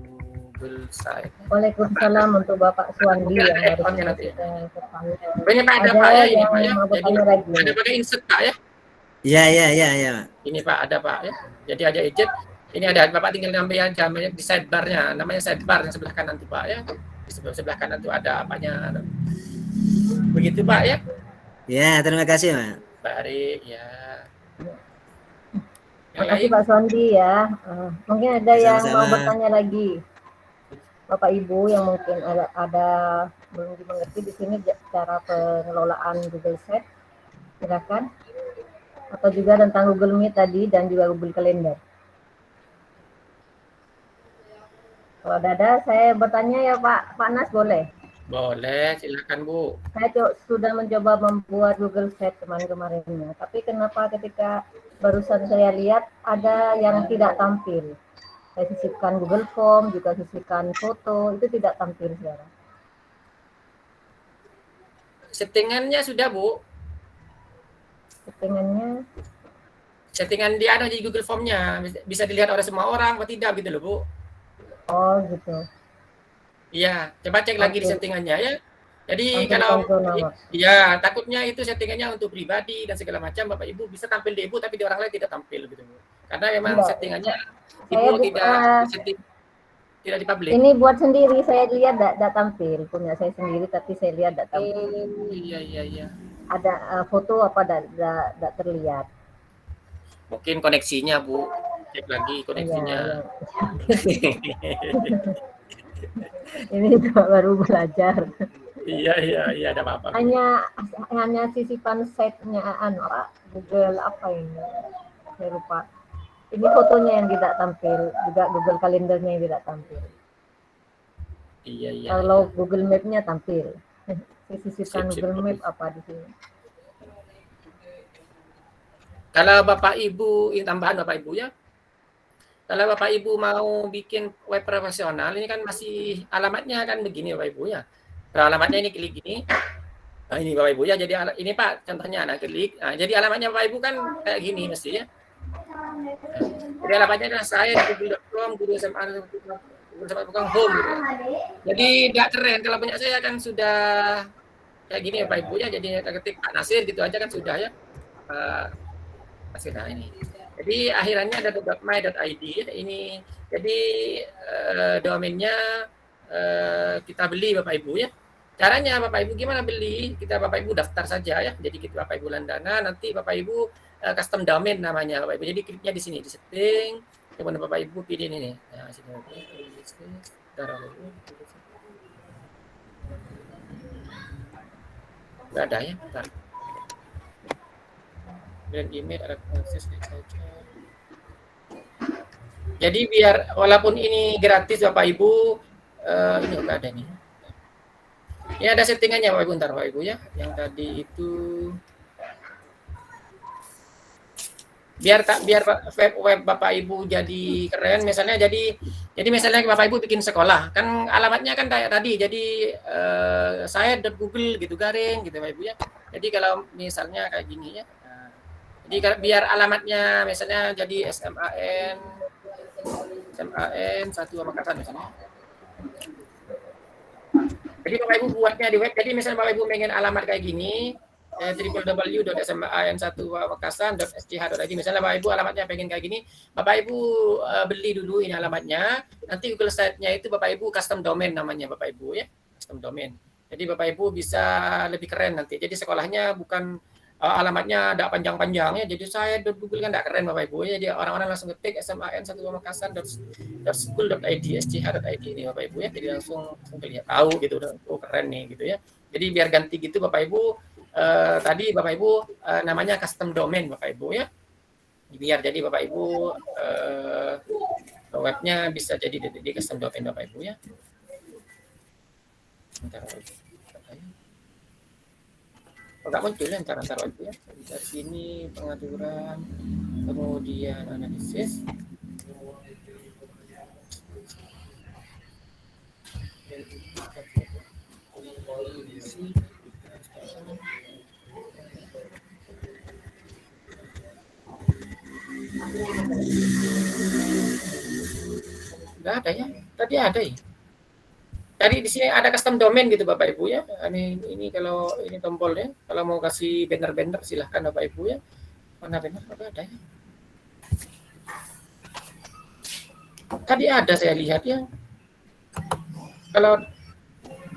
Google Site. Waalaikumsalam untuk Bapak Suwandi yang harus kita ketahui. Banyak Pak ada Pak ya ini Pak ya. Jadi ada pakai insert Pak ya. Ya. Ini Pak ada Pak ya. Jadi ada widget. Ini ada Bapak tinggal ngambil aja di sidebar-nya. Namanya sidebar yang sebelah kanan tuh Pak ya. Di sebelah kanan tuh ada apanya. Begitu Pak ya. Ya, terima kasih Pak. Baik ya. Terima kasih Pak Suwandi ya. Mungkin ada yang mau bertanya lagi. Bapak Ibu yang mungkin ada belum dimengerti di sini cara pengelolaan Google Sheet. Silakan. Atau juga tentang Google Meet tadi dan juga Google Calendar. Kalau ada, saya bertanya ya Pak Nas boleh? Boleh, silakan Bu. Saya sudah mencoba membuat Google Sheet kemarin-kemarinnya, tapi kenapa ketika barusan saya lihat ada yang tidak tampil. Saya sisipkan Google Form, juga sisipkan foto, itu tidak tampil sekarang. Settingannya sudah Bu. Settingan di di Google Form-nya bisa dilihat oleh semua orang atau tidak gitu loh Bu. Oh gitu. Iya, coba cek lagi di settingannya ya. Jadi kalau ya takutnya itu settingannya untuk pribadi dan segala macam Bapak Ibu bisa tampil di Ibu tapi di orang lain tidak tampil gitu Bu. Karena memang settingannya Ibu tidak dipublish. Ini buat sendiri, saya lihat tidak tampil, punya saya sendiri tapi saya lihat tidak tampil. Iya. Ada foto apa tidak terlihat. Mungkin koneksinya Bu, cek lagi koneksinya. Ini baru belajar. Iya, ada apa-apa. Hanya sisipan setnya Google apa ini? Saya lupa. Ini fotonya yang tidak tampil, juga Google Kalendernya yang tidak tampil. Iya. Kalau Google Map-nya tampil. Sisipan Google Map apa di sini? Kalau Bapak Ibu, ini tambahan Bapak Ibu ya. Kalau Bapak Ibu mau bikin web profesional, ini kan masih alamatnya kan begini Bapak Ibu ya. Kalau alamatnya ini klik gini. Nah ini Bapak Ibu ya, jadi ini Pak contohnya, klik. Nah, jadi alamatnya Bapak Ibu kan kayak gini mesti ya. Jadi alamatnya adalah saya di google.com, guru SMA, home gitu. Jadi tidak keren, kalau punya saya kan sudah kayak gini Bapak Ibu ya, jadi ketik Pak Nasir gitu aja kan sudah ya. Nasir, nah ini. Jadi akhirannya ada .my.id ya. Ini jadi domainnya kita beli Bapak Ibu ya. Caranya Bapak Ibu gimana beli? Kita Bapak Ibu daftar saja ya. Jadi kita Bapak Ibu Landana, nanti Bapak Ibu custom domain namanya Bapak Ibu. Jadi kliknya di sini di setting. Kemudian Bapak Ibu pilih ini nih. Nah, sini nggak ada ya, bentar. Brand email ada akses saja. Jadi biar walaupun ini gratis Bapak Ibu, ini nggak ada nih. Ya ada settingannya Bapak Ibu, ntar Bapak Ibu ya. Yang tadi itu biar web Bapak Ibu jadi keren, misalnya jadi misalnya Bapak Ibu bikin sekolah, kan alamatnya kan kayak tadi, jadi saya.google gitu garing gitu Bapak Ibu ya. Jadi kalau misalnya kayak gini ya, jadi biar alamatnya misalnya jadi SMAN 1 Makassar misalnya. Jadi Bapak Ibu buatnya di web, jadi misalnya Bapak Ibu pengen alamat kayak gini, www.sman1makassar.sch.id, misalnya Bapak Ibu alamatnya pengen kayak gini, Bapak Ibu beli dulu ini alamatnya, nanti Google site-nya itu Bapak Ibu custom domain namanya Bapak Ibu ya, custom domain. Jadi Bapak Ibu bisa lebih keren nanti. Jadi sekolahnya bukan alamatnya tidak panjang-panjang ya, jadi saya.google kan tidak keren Bapak Ibu ya, jadi orang-orang langsung ketik sman1makassar.school.id, sch.id ini Bapak Ibu ya, jadi langsung lihat tahu gitu, oh keren nih gitu ya. Jadi biar ganti gitu Bapak Ibu, tadi Bapak Ibu namanya custom domain Bapak Ibu ya, biar jadi Bapak Ibu webnya bisa jadi di custom domain Bapak Ibu ya. Bentar, nggak muncul ya, ntar Bapak ya. Dari sini pengaturan, kemudian analisis, nggak ada ya, tadi ada ya. Tadi di sini ada custom domain gitu Bapak Ibu ya. Ini kalau ini tombolnya, kalau mau kasih banner silahkan Bapak Ibu ya. Mana banner? Ada ya. Tadi ada saya lihat ya. Kalau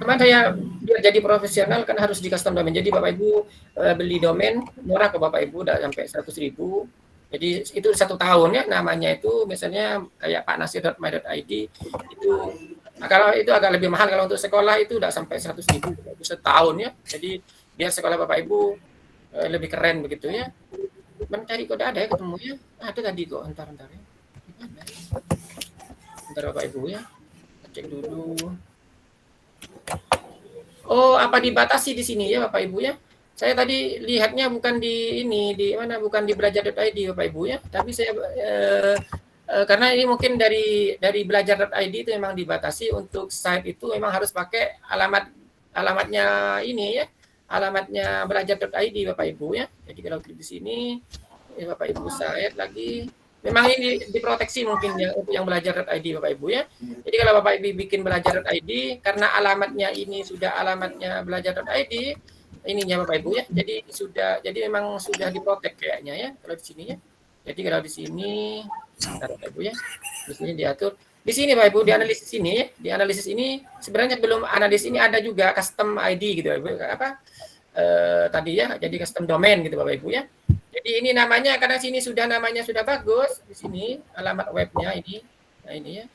kemarin saya biar jadi profesional kan harus di custom domain. Jadi Bapak Ibu beli domain murah ke Bapak Ibu udah sampai 100.000. Jadi itu 1 tahun ya, namanya itu misalnya kayak paknasir.my.id itu. Nah, kalau itu agak lebih mahal, kalau untuk sekolah itu udah sampai 100.000 itu setahun ya. Jadi biar sekolah Bapak Ibu lebih keren begitu ya. Mencari kode ada ya ketemu ya. Ada tadi kok, entar ya. Gimana? Bentar Bapak Ibu ya. Cek dulu. Oh, apa dibatasi di sini ya Bapak Ibu ya? Saya tadi lihatnya bukan di ini, di mana, bukan di belajar.id Bapak Ibu ya. Tapi saya karena ini mungkin dari belajar.id itu memang dibatasi untuk site itu memang harus pakai alamatnya ini ya, alamatnya belajar.id Bapak Ibu ya. Jadi kalau klik di sini ya Bapak Ibu site lagi, memang ini diproteksi mungkin ya untuk yang belajar.id Bapak Ibu ya. Jadi kalau Bapak Ibu bikin belajar.id karena alamatnya ini sudah alamatnya belajar.id ininya Bapak Ibu ya. Jadi memang sudah diprotek kayaknya ya kalau di sini ya. Jadi kalau di sini, bentar Bapak Ibu ya, di sini diatur. Di sini Bapak Ibu di analisis ini ya, di analisis ini sebenarnya belum analisis ini ada juga custom ID gitu Bapak Ibu, tadi ya, jadi custom domain gitu Bapak Ibu ya. Jadi ini namanya karena sini namanya sudah bagus di sini alamat webnya ini. Nah ini ya.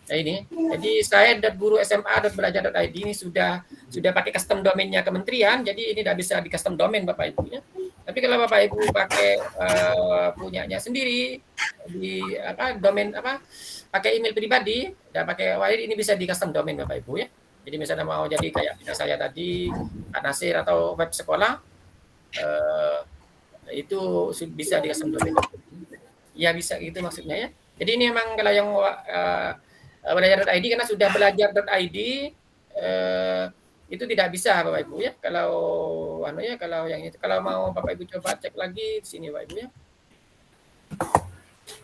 Nah ini. Jadi saya.guru.sma.belajar.id ini sudah pakai custom domainnya kementerian, jadi ini tidak bisa di custom domain Bapak Ibu ya. Tapi kalau Bapak Ibu pakai punyanya sendiri di domain pakai email pribadi dan pakai wire, ini bisa di custom domain Bapak Ibu ya. Jadi misalnya mau jadi kayak saya tadi Pak Nasir atau web sekolah itu bisa di custom domain. Ya bisa gitu maksudnya ya. Jadi ini memang kalau yang belajar.id karena sudah belajar.id itu tidak bisa Bapak Ibu ya. Kalau kalau yang itu, kalau mau Bapak Ibu coba cek lagi di sini Bapak Ibu ya.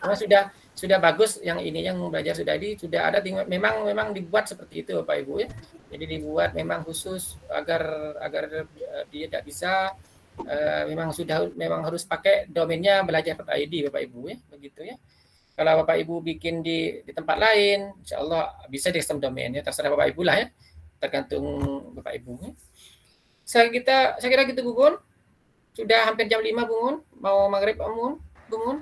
Karena sudah bagus yang ini, yang belajar sudah ada, memang dibuat seperti itu Bapak Ibu ya. Jadi dibuat memang khusus agar dia tidak bisa memang harus pakai domainnya belajar.id Bapak Ibu ya, begitu ya. Kalau Bapak Ibu bikin di tempat lain, insya Allah bisa di custom domain ya, terserah Bapak Ibu lah ya, tergantung Bapak Ibu ya. Saya kira gitu Bu Mun. Sudah hampir jam 5 Bu Mun, mau maghrib Bu Mun.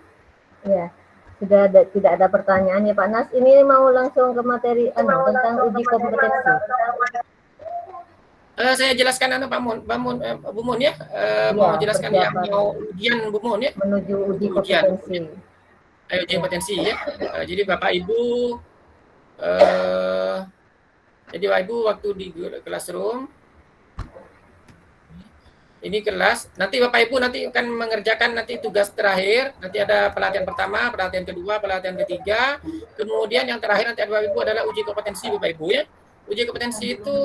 Ya, tidak ada pertanyaan ya Pak Nas. Ini mau langsung ke materi tentang uji kompetensi. Saya jelaskan Bu Mun ya, mau jelaskan yang mau ujian Bu Mun ya. Menuju uji kompetensi. Uji kompetensi ya. Jadi Bapak Ibu waktu di classroom ini kelas, nanti Bapak Ibu nanti akan mengerjakan nanti tugas terakhir, nanti ada pelatihan pertama, pelatihan kedua, pelatihan ketiga, kemudian yang terakhir nanti Bapak Ibu adalah uji kompetensi Bapak Ibu ya. Uji kompetensi itu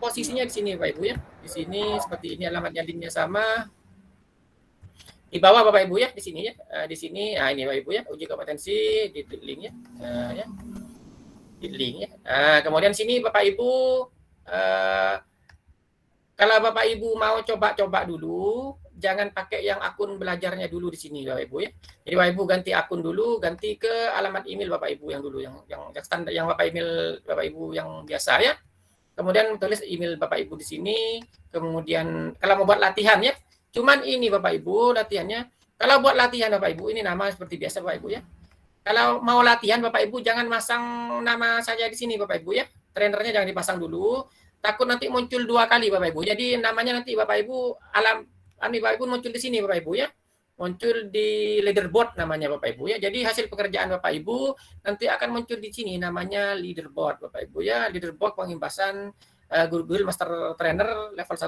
posisinya di sini Bapak Ibu ya, di sini seperti ini alamatnya linknya sama, di bawah Bapak Ibu ya, di sini ya, di sini, nah ini Bapak Ibu ya, uji kompetensi di linknya, ya, di link ya. Kemudian sini Bapak Ibu kalau Bapak Ibu mau coba-coba dulu, jangan pakai yang akun belajarnya dulu di sini Bapak Ibu ya. Jadi Bapak Ibu ganti akun dulu, ganti ke alamat email Bapak Ibu yang dulu yang standar, yang Bapak Ibu yang biasa ya. Kemudian tulis email Bapak Ibu di sini. Kemudian kalau mau buat latihan ya, cuman ini Bapak Ibu latihannya. Kalau buat latihan Bapak Ibu ini nama seperti biasa Bapak Ibu ya. Kalau mau latihan Bapak Ibu jangan masang nama saya di sini Bapak Ibu ya. Trainernya jangan dipasang dulu. Takut nanti muncul 2 kali Bapak Ibu. Jadi namanya nanti Bapak Ibu Bapak Ibu muncul di sini Bapak Ibu ya. Muncul di leaderboard namanya Bapak Ibu ya. Jadi hasil pekerjaan Bapak Ibu nanti akan muncul di sini namanya leaderboard Bapak Ibu ya. Leaderboard pengimbasan Google Master Trainer level 1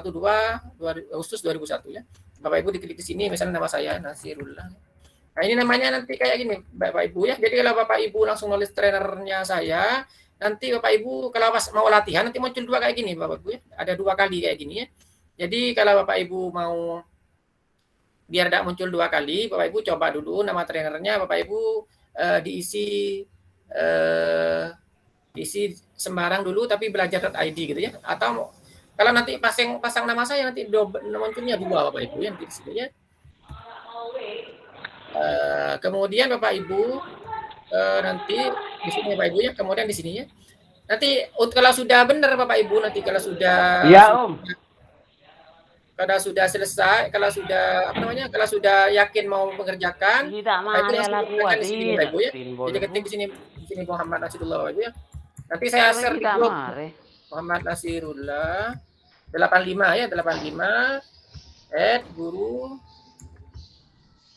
2 Agustus 2001 ya. Bapak Ibu diklik di sini misalnya nama saya Nasirullah. Nah, ini namanya nanti kayak gini Bapak Ibu ya. Jadi kalau Bapak Ibu langsung nulis trainernya saya, nanti Bapak Ibu kalau pas mau latihan nanti muncul 2 kayak gini Bapak Ibu ya. Ada 2 kali kayak gini ya. Jadi kalau Bapak Ibu mau biar tidak muncul 2 kali, Bapak Ibu coba dulu nama trainernya Bapak Ibu diisi sembarang dulu tapi belajar.id gitu ya. Atau kalau nanti pasang nama saya nanti munculnya 2 Bapak Ibu ya di sini ya. Kemudian Bapak Ibu nanti di sini Bapak Ibu ya, kemudian di sini ya. Nanti kalau sudah benar Bapak Ibu, nanti kalau sudah kalau sudah selesai, kalau sudah kalau sudah yakin mau mengerjakan, Bapak Ibu langsung ketikkan di sini Bapak Ibu ya. Jadi ketik di sini Muhammad Nasirullah Bapak Ibu ya. Nanti saya share di grup Muhammad Nasirullah 85 ya, 85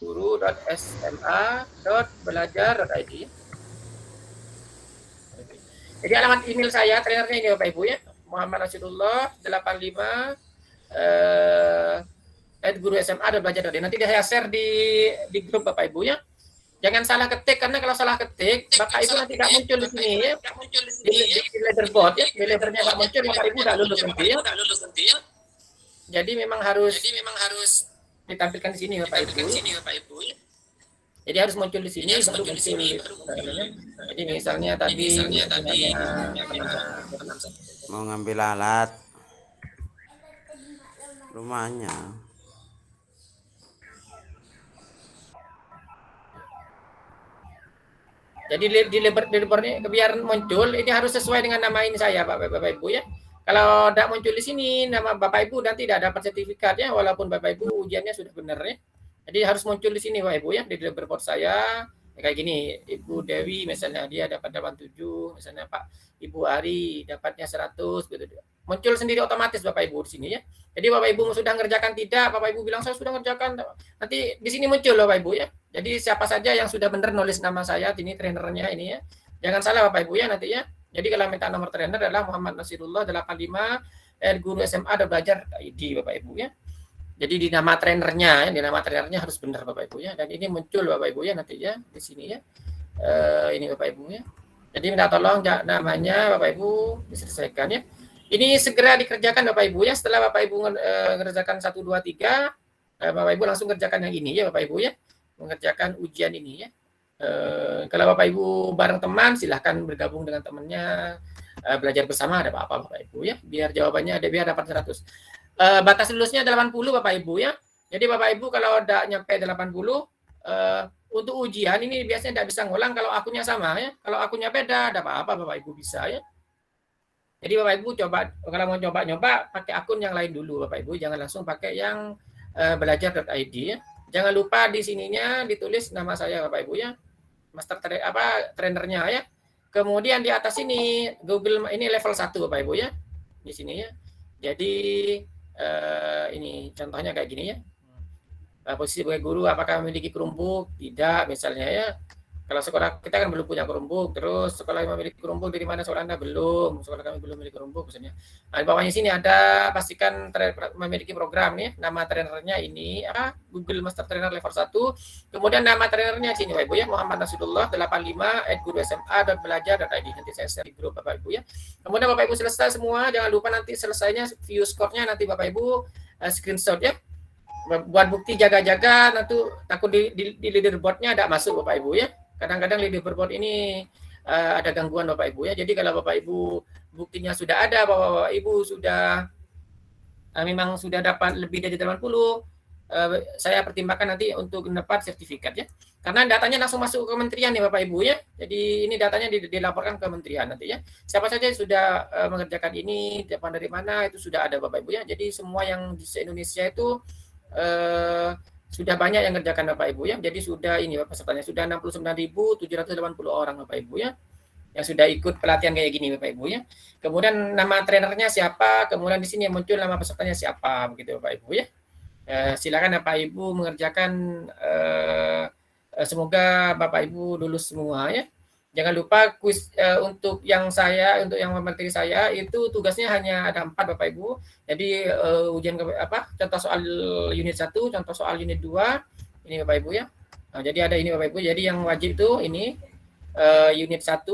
guru.sma.belajar.id. Jadi alamat email saya trainernya ini Bapak Ibu ya, Muhammad Nasirullah 85 @guru.sma.belajar.id. Nanti saya share di grup Bapak Ibu ya. Jangan salah ketik, karena kalau salah ketik Bapak Ibu nanti nggak muncul di sini ya. Di leaderboard ya, di leadernya nggak muncul, Bapak Ibu nggak lulus nanti ya. Jadi memang harus ditampilkan di sini Bapak Ibu. Jadi harus muncul di sini baru muncul. Jadi misalnya tadi mau ngambil alat rumahnya. Jadi di leaderboardnya biar muncul ini harus sesuai dengan nama ini saya Bapak Ibu ya. Kalau tidak muncul di sini nama Bapak Ibu dan tidak dapat sertifikat ya, walaupun Bapak Ibu ujiannya sudah benar ya. Jadi harus muncul di sini Bapak Ibu ya, di leaderboard saya. Kayak gini, Ibu Dewi misalnya dia dapat 87, misalnya Pak Ibu Ari dapatnya 100 gitu. Muncul sendiri otomatis Bapak Ibu di sini ya. Jadi Bapak Ibu sudah ngerjakan tidak, Bapak Ibu bilang saya sudah ngerjakan. Nanti di sini muncul Bapak Ibu ya. Jadi siapa saja yang sudah benar nulis nama saya, ini trainernya ini ya. Jangan salah Bapak Ibu ya nanti ya. Jadi kalau minta nomor trainer adalah Muhammad Nasirullah 85 @guru.sma.belajar.id Bapak Ibu ya. Jadi di nama trainernya, di nama trainernya harus benar Bapak Ibu ya. Dan ini muncul Bapak Ibu ya nanti ya di sini ya. Ini Bapak Ibu ya. Jadi minta tolong namanya Bapak Ibu diselesaikan ya. Ini segera dikerjakan Bapak Ibu ya. Setelah Bapak Ibu mengerjakan 1 2 3, Bapak Ibu langsung kerjakan yang ini ya Bapak Ibu ya. Mengerjakan ujian ini ya. Kalau Bapak Ibu bareng teman silahkan bergabung dengan temannya, belajar bersama ada apa-apa Bapak Ibu ya. Biar jawabannya ada, biar dapat 100. batas lulusnya 80 Bapak Ibu ya. Jadi Bapak Ibu kalau udah nyampe 80, untuk ujian ini biasanya tidak bisa ngulang kalau akunnya sama ya. Kalau akunnya beda, ada apa-apa Bapak Ibu bisa ya. Jadi Bapak Ibu coba, kalau mau coba-nyoba pakai akun yang lain dulu Bapak Ibu, jangan langsung pakai yang belajar.id ya. Jangan lupa di sininya ditulis nama saya Bapak Ibu ya. Master trainernya ya. Kemudian di atas ini Google ini level 1 Bapak Ibu ya. Di sini ya. Jadi ini contohnya kayak gini ya. Posisi sebagai guru apakah memiliki Chromebook? Tidak misalnya ya. Kalau sekolah kita kan belum punya Chromebook, terus sekolah yang memiliki Chromebook dari mana sekolah Anda? Belum, sekolah kami belum memiliki Chromebook misalnya. Nah, di bawahnya sini ada pastikan memiliki program nih, nama trainernya ini Google Master Trainer level 1. Kemudian nama trainernya sini Bapak Ibu ya, Muhammad Nasrullah 85@gurusma.belajar.id. Nanti saya share di grup Bapak Ibu ya. Kemudian Bapak Ibu selesai semua, jangan lupa nanti selesainya view score-nya nanti Bapak Ibu screenshot ya. Buat bukti jaga-jaga nanti takut di leaderboard-nya ada masuk Bapak Ibu ya. Kadang-kadang leaderboard ini ada gangguan Bapak Ibu ya. Jadi kalau Bapak Ibu buktinya sudah ada bahwa Bapak Ibu sudah memang sudah dapat lebih dari 80, saya pertimbangkan nanti untuk dapat sertifikat ya. Karena datanya langsung masuk ke kementerian ya Bapak Ibu ya. Jadi ini datanya dilaporkan ke kementerian nanti ya. Siapa saja sudah mengerjakan ini, dari mana itu sudah ada Bapak Ibu ya. Jadi semua yang di Indonesia itu sudah banyak yang ngerjakan Bapak Ibu ya. Jadi sudah ini pesertanya sudah 69.780 orang Bapak Ibu ya. Yang sudah ikut pelatihan kayak gini Bapak Ibu ya. Kemudian nama trainernya siapa, kemudian di sini muncul nama pesertanya siapa begitu Bapak Ibu ya. Silakan Bapak Ibu mengerjakan, semoga Bapak Ibu lulus semua ya. Jangan lupa kuis untuk yang materi saya itu tugasnya hanya ada 4 Bapak Ibu. Jadi ujian contoh soal unit 1, contoh soal unit 2 ini Bapak Ibu ya. Nah, jadi ada ini Bapak Ibu. Jadi yang wajib itu ini unit 1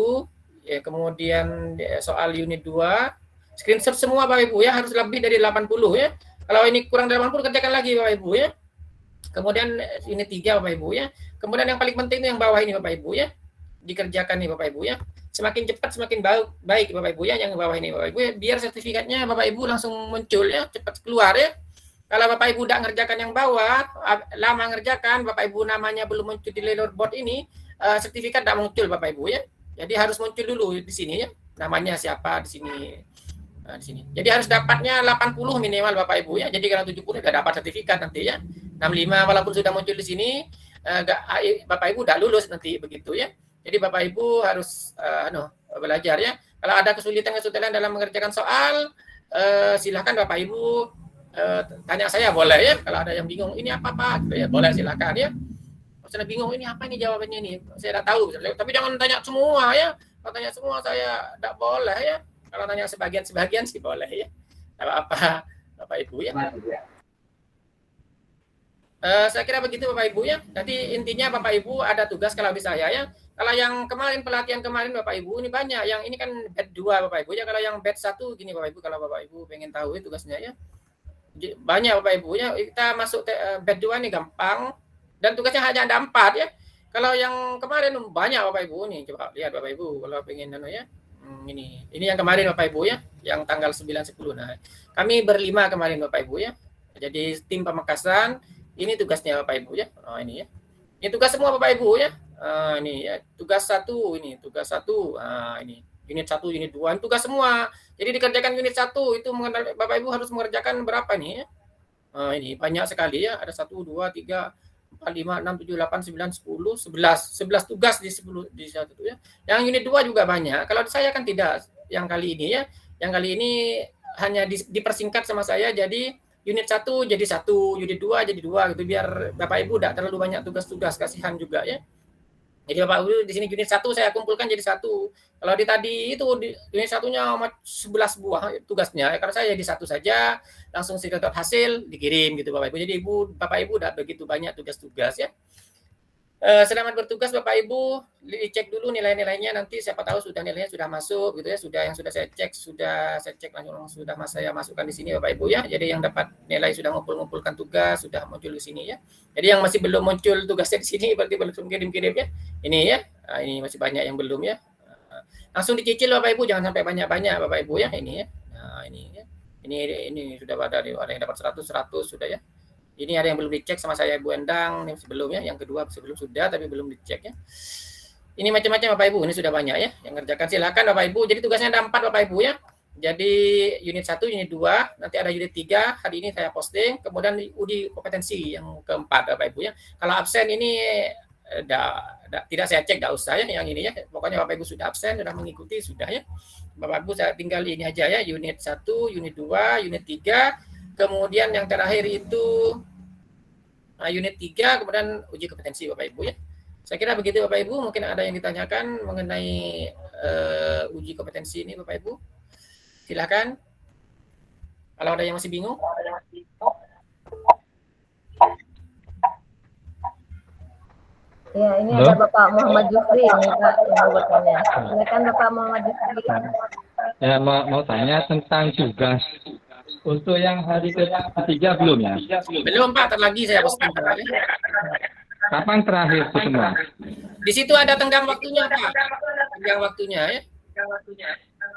ya, kemudian soal unit 2 screenshot semua Bapak Ibu ya, harus lebih dari 80 ya. Kalau ini kurang dari 80 kerjakan lagi Bapak Ibu ya. Kemudian unit 3 Bapak Ibu ya. Kemudian yang paling penting itu yang bawah ini Bapak Ibu ya. Dikerjakan nih Bapak Ibu ya. Semakin cepat semakin baik Bapak Ibu ya, yang bawah ini Bapak Ibu ya, biar sertifikatnya Bapak Ibu langsung muncul ya, cepat keluar ya. Kalau Bapak Ibu tidak ngerjakan yang bawah, lama ngerjakan, Bapak Ibu namanya belum muncul di leaderboard ini, sertifikat tidak muncul Bapak Ibu ya. Jadi harus muncul dulu di sini ya, namanya siapa di sini. Nah, di sini. Jadi harus dapatnya 80 minimal Bapak Ibu ya. Jadi kalau 70 sudah dapat sertifikat nanti ya. 65 walaupun sudah muncul di sini, Bapak Ibu tidak lulus nanti begitu ya. Jadi Bapak Ibu harus belajar ya. Kalau ada kesulitan dalam mengerjakan soal, silahkan Bapak Ibu tanya saya boleh ya. Kalau ada yang bingung ini apa Pak, gitu ya, boleh silahkan ya. Kalau saya bingung ini apa ini jawabannya ini, saya tidak tahu. Tapi jangan tanya semua ya. Kalau tanya semua saya tidak boleh ya. Kalau tanya sebagian sih boleh ya. Tidak apa-apa Bapak Ibu ya. Saya kira begitu Bapak Ibu ya. Jadi intinya Bapak Ibu ada tugas kalau di saya ya. Kalau yang kemarin pelatihan kemarin Bapak Ibu ini banyak. Yang ini kan batch 2 Bapak Ibu ya. Kalau yang batch 1 gini Bapak Ibu, kalau Bapak Ibu pengen tahu tugasnya ya. Banyak Bapak Ibu ya. Kita masuk batch 2 ini gampang dan tugasnya hanya ada 4 ya. Kalau yang kemarin banyak Bapak Ibu nih. Coba lihat Bapak Ibu kalau pengen ya. Ini yang kemarin Bapak Ibu ya, yang tanggal 9 10. Nah, kami berlima kemarin Bapak Ibu ya. Jadi tim Pamekasan, ini tugasnya Bapak Ibu ya. Oh, ini ya. Ini tugas semua Bapak Ibu ya. Ini ya, tugas 1 ini, tugas 1. Ini unit 1, unit 2, ini tugas semua. Jadi dikerjakan unit 1 itu Bapak Ibu harus mengerjakan berapa nih ya? Ini banyak sekali ya, ada 1 2 3 4 5 6 7 8 9 10 11 tugas di 10 di satu ya. Yang unit 2 juga banyak. Kalau saya kan tidak yang kali ini ya. Yang kali ini hanya dipersingkat sama saya jadi unit 1 jadi 1, unit 2 jadi 2 gitu biar Bapak Ibu tidak terlalu banyak tugas-tugas, kasihan juga ya. Jadi Bapak Ibu di sini unit 1 saya kumpulkan jadi 1. Kalau di tadi itu unit 1-nya 11 buah tugasnya. Karena saya jadi 1 saja, langsung screenshot hasil dikirim gitu Bapak Ibu. Jadi Bapak Ibu udah begitu banyak tugas-tugas ya. Selamat bertugas Bapak Ibu, dicek dulu nilai-nilainya nanti siapa tahu sudah nilainya sudah masuk gitu ya, sudah yang sudah saya cek langsung sudah saya masukkan di sini Bapak Ibu ya. Jadi yang dapat nilai sudah ngumpulkan tugas sudah muncul di sini ya. Jadi yang masih belum muncul tugasnya di sini berarti belum kirim-kirim ya. Ini ya. Ini masih banyak yang belum ya. Langsung dicicil Bapak Ibu, jangan sampai banyak-banyak Bapak Ibu ya ini ya. Nah, ini ya. Ini sudah ada yang dapat 100 sudah ya. Ini ada yang belum dicek sama saya Bu Endang nih sebelumnya, yang kedua sebelum sudah tapi belum dicek ya. Ini macam-macam Bapak Ibu, ini sudah banyak ya yang ngerjakan. Silakan Bapak Ibu. Jadi tugasnya ada 4 Bapak Ibu ya. Jadi unit 1, unit 2, nanti ada unit 3, hari ini saya posting, kemudian uji kompetensi yang keempat Bapak Ibu ya. Kalau absen ini tidak saya cek, enggak usah ya yang ini ya. Pokoknya Bapak Ibu sudah absen, sudah mengikuti sudah ya. Bapak Ibu saya tinggal ini aja ya, unit 1, unit 2, unit 3, kemudian yang terakhir itu unit 3, kemudian uji kompetensi Bapak Ibu ya. Saya kira begitu Bapak Ibu, mungkin ada yang ditanyakan mengenai uji kompetensi ini Bapak Ibu. Silakan. Kalau ada yang masih bingung. Ya, ini Halo? ada Bapak Muhammad Jufri yang bertanya. Silakan Bapak Muhammad Jufri. Ya, mau tanya tentang tugas. Untuk yang hari ketiga belum ya? Belum Pak, lagi saya posting. Kapan terakhir itu semua? Di situ ada tenggang waktunya Pak. Tenggang waktunya ya.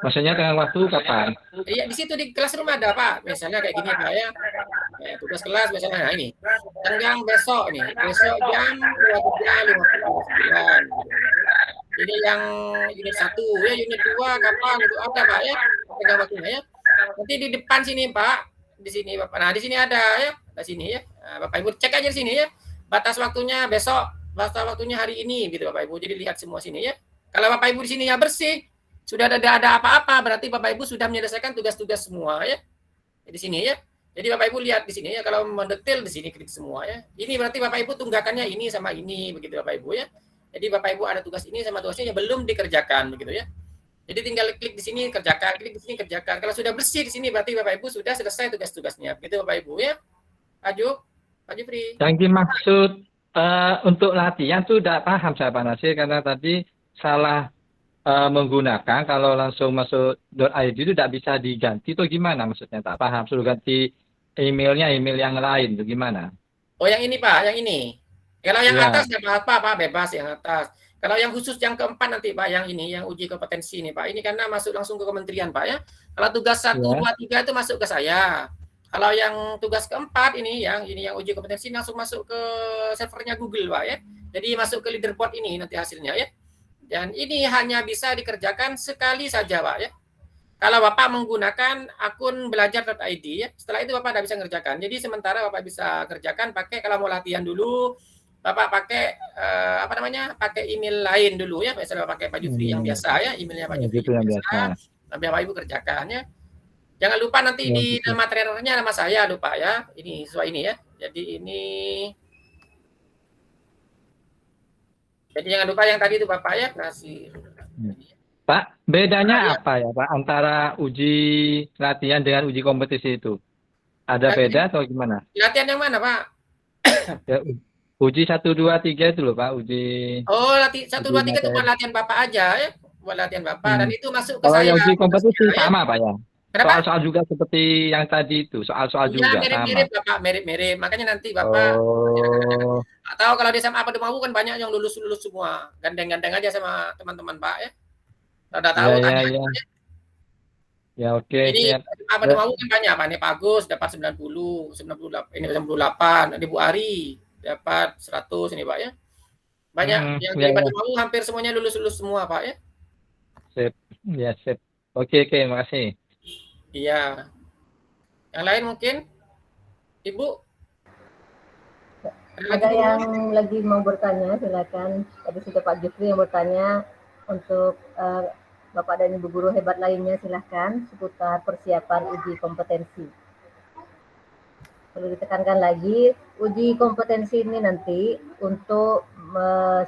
Maksudnya tengah waktu kapan? Iya, di situ di kelas rumah ada Pak. Misalnya kayak gini Pak ya. Tugas kelas misalnya nah ini. Tenggang besok nih. Besok jam 23.59. Jadi yang unit 1 ya, unit 2 kapan itu ada Pak ya. Tenggang waktunya ya. Nanti di depan sini Pak. Di sini Bapak. Nah, di sini ada ya. Di sini ya. Nah, Bapak Ibu cek aja di sini ya. Batas waktunya besok, batas waktunya hari ini gitu Bapak Ibu. Jadi lihat semua sini ya. Kalau Bapak Ibu di sininya bersih, sudah ada apa-apa, berarti Bapak Ibu sudah menyelesaikan tugas-tugas semua ya. Di sini ya. Jadi Bapak Ibu lihat di sini ya, kalau mendetail di sini klik semua ya. Ini berarti Bapak Ibu tunggakannya ini sama ini begitu Bapak Ibu ya. Jadi Bapak Ibu ada tugas ini sama tugasnya yang belum dikerjakan begitu ya. Jadi tinggal klik di sini kerjakan, klik di sini kerjakan. Kalau sudah bersih di sini berarti Bapak Ibu sudah selesai tugas-tugasnya. Begitu Bapak Ibu ya. Pak Jufri. Yang dimaksud untuk latihan tuh tidak paham saya Pak Nasir, karena tadi salah menggunakan, kalau langsung masuk .id itu tidak bisa diganti itu gimana maksudnya, tak paham, suruh ganti emailnya email yang lain itu gimana? Oh yang ini Pak, yang ini. Kalau yang Ya. atas tidak apa-apa Pak, bebas yang atas. Kalau yang khusus yang keempat nanti Pak, yang ini, yang uji kompetensi ini Pak, ini karena masuk langsung ke kementerian Pak ya. Kalau tugas 1, 2, 3 itu masuk ke saya. Kalau yang tugas keempat ini yang uji kompetensi langsung masuk ke servernya Google Pak ya. Jadi masuk ke leaderboard ini nanti hasilnya ya. Dan ini hanya bisa dikerjakan sekali saja Pak ya. Kalau Bapak menggunakan akun belajar.id ya, setelah itu Bapak tidak bisa ngerjakan. Jadi sementara Bapak bisa kerjakan pakai, kalau mau latihan dulu, Bapak pakai pakai email lain dulu ya. Misalnya pakai Pak Jufri yang biasa ya, emailnya Pak Jufri Gitu yang biasa. Nanti Bapak Ibu kerjakan ya. Jangan lupa nanti di nama trainernya nama saya lupa ya. Ini sesuai ini ya. Jadi jangan lupa yang tadi itu Bapak ya, Nasir. Pak, bedanya apa ya Pak antara uji latihan dengan uji kompetisi itu? Ada beda atau gimana? Latihan yang mana Pak? Ya, uji 1, 2, 3 itu loh Pak, uji. Oh, 1, 2, 3 itu buat latihan Bapak aja ya. Buat latihan Bapak dan itu masuk ke Kalau saya. yang uji kompetisi sama Pak ya? Kenapa? Soal-soal juga seperti yang tadi itu, soal-soal juga mirip-mirip sama. Bapak, mirip-mirip. Makanya nanti Bapak atau kalau di SMA Pademangu kan banyak yang lulus semua. Gandeng-gandeng aja sama teman-teman Pak ya. Udah tahu tanya. Ya oke. Ini SMA Pademangu kan banyak Pak. Ini Pak Agus dapat 90, 98, ini 98, ini Bu Ari dapat 100 ini Pak ya. Banyak yang di Pademangu hampir semuanya lulus semua Pak ya. Sip. Ya, sip. Oke, makasih. Iya. Yang lain mungkin? Ibu? Ada yang lagi mau bertanya, silakan. Tadi sudah Pak Jufri yang bertanya. Untuk Bapak dan Ibu guru hebat lainnya silakan seputar persiapan uji kompetensi. Perlu ditekankan lagi, uji kompetensi ini nanti untuk